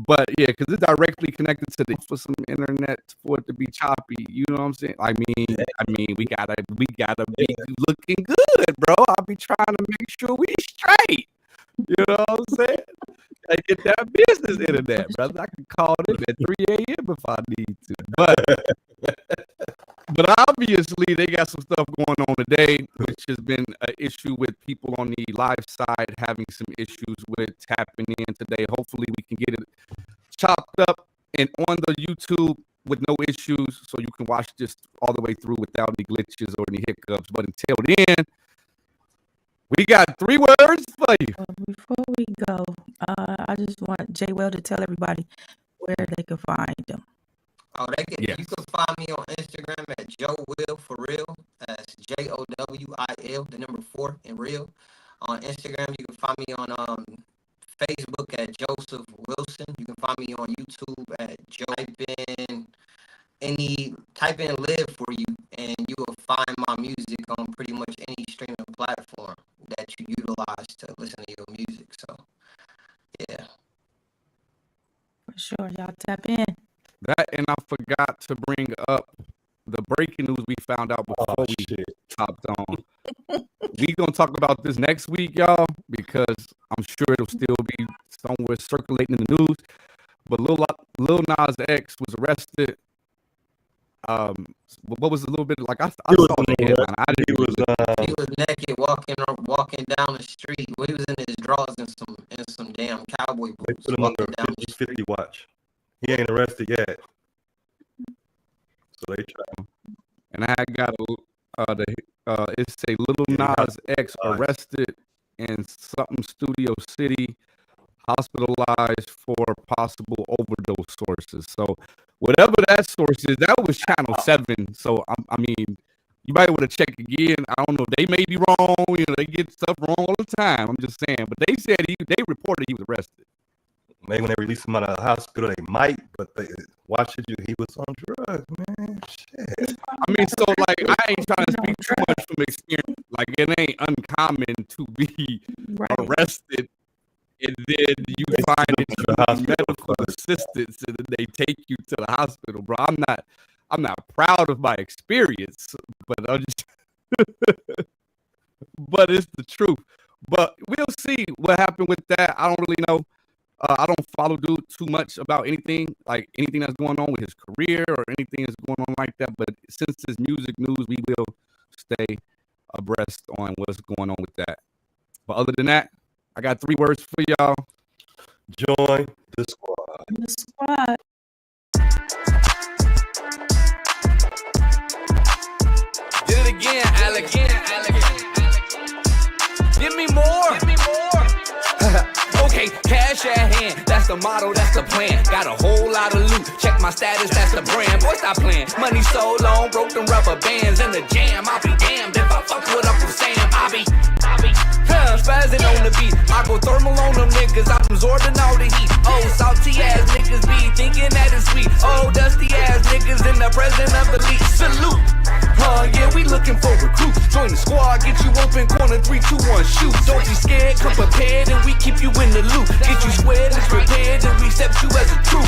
but yeah, because it's directly connected to for some internet for it to be choppy. You know what I'm saying? I mean, we gotta be looking good, bro. I'll be trying to make sure we straight. You know what I'm saying? I get that business internet, brother. I can call them at 3 a.m. if I need to. But obviously they got some stuff going on today, which has been an issue with people on the live side having some issues with tapping in today. Hopefully we can get it chopped up and on the YouTube with no issues, so you can watch this all the way through without any glitches or any hiccups. But until then, we got 3 words for you. Before we go, I just want Jay Well to tell everybody where they can find them. Oh, you can find me on Instagram at Joe Will for real. That's JOWIL, the number 4 in real. On Instagram, you can find me on Facebook at Joseph Wilson. You can find me on YouTube at Joe. Type in Live For You, and you will find my music on pretty much any streaming platform that you utilize to listen to your music. So, yeah. For sure, y'all tap in. That, and I forgot to bring up the breaking news we found out before we topped on. We gonna talk about this next week, y'all, because I'm sure it'll still be somewhere circulating in the news. But Lil Nas X was arrested. What was a little bit like? I saw the headline. He was naked walking down the street. Well, he was in his drawers and some damn cowboy boots. They put him under a 50 watch. He ain't arrested yet. So they try. And I got it say Lil Nas X arrested and something Studio City hospitalized for possible overdose sources. So whatever that source is, that was Channel 7. So I mean, you might want to check again. I don't know. They may be wrong. You know, they get stuff wrong all the time. I'm just saying. But they said they reported he was arrested. Maybe when they released him out of the hospital, they might. But why should you? He was on drugs, man. Shit. I mean, so like, I ain't trying to speak too much from experience. Like, it ain't uncommon to be arrested and then you find that you need medical assistance and then they take you to the hospital, bro. I'm not proud of my experience, but I'm just but it's the truth. But we'll see what happened with that. I don't really know. I don't follow dude too much about anything that's going on with his career or anything that's going on like that. But since it's music news, we will stay abreast on what's going on with that. But other than that, I got 3 words for y'all. Join the squad. The squad. Did it again, Alex. Give me more. Okay, cash at hand, that's the motto, that's the plan. Got a whole lot of loot, check my status, that's the brand. Boy, stop playing, money so long, broke them rubber bands in the jam. I'll be damned if I fuck with Uncle Sam. I be spazzing on the beat. I go thermal on them niggas, I'm absorbing all the heat. Oh, salty ass niggas be thinking that it's sweet. Oh, dusty ass niggas in the president of the league. Salute. Yeah, we looking for recruits. Join the squad, get you open, corner 3, 2, 1, shoot. Don't be scared, come prepared, and we keep you in the loop. Get you squared, let's prepared, and we accept you as a troop.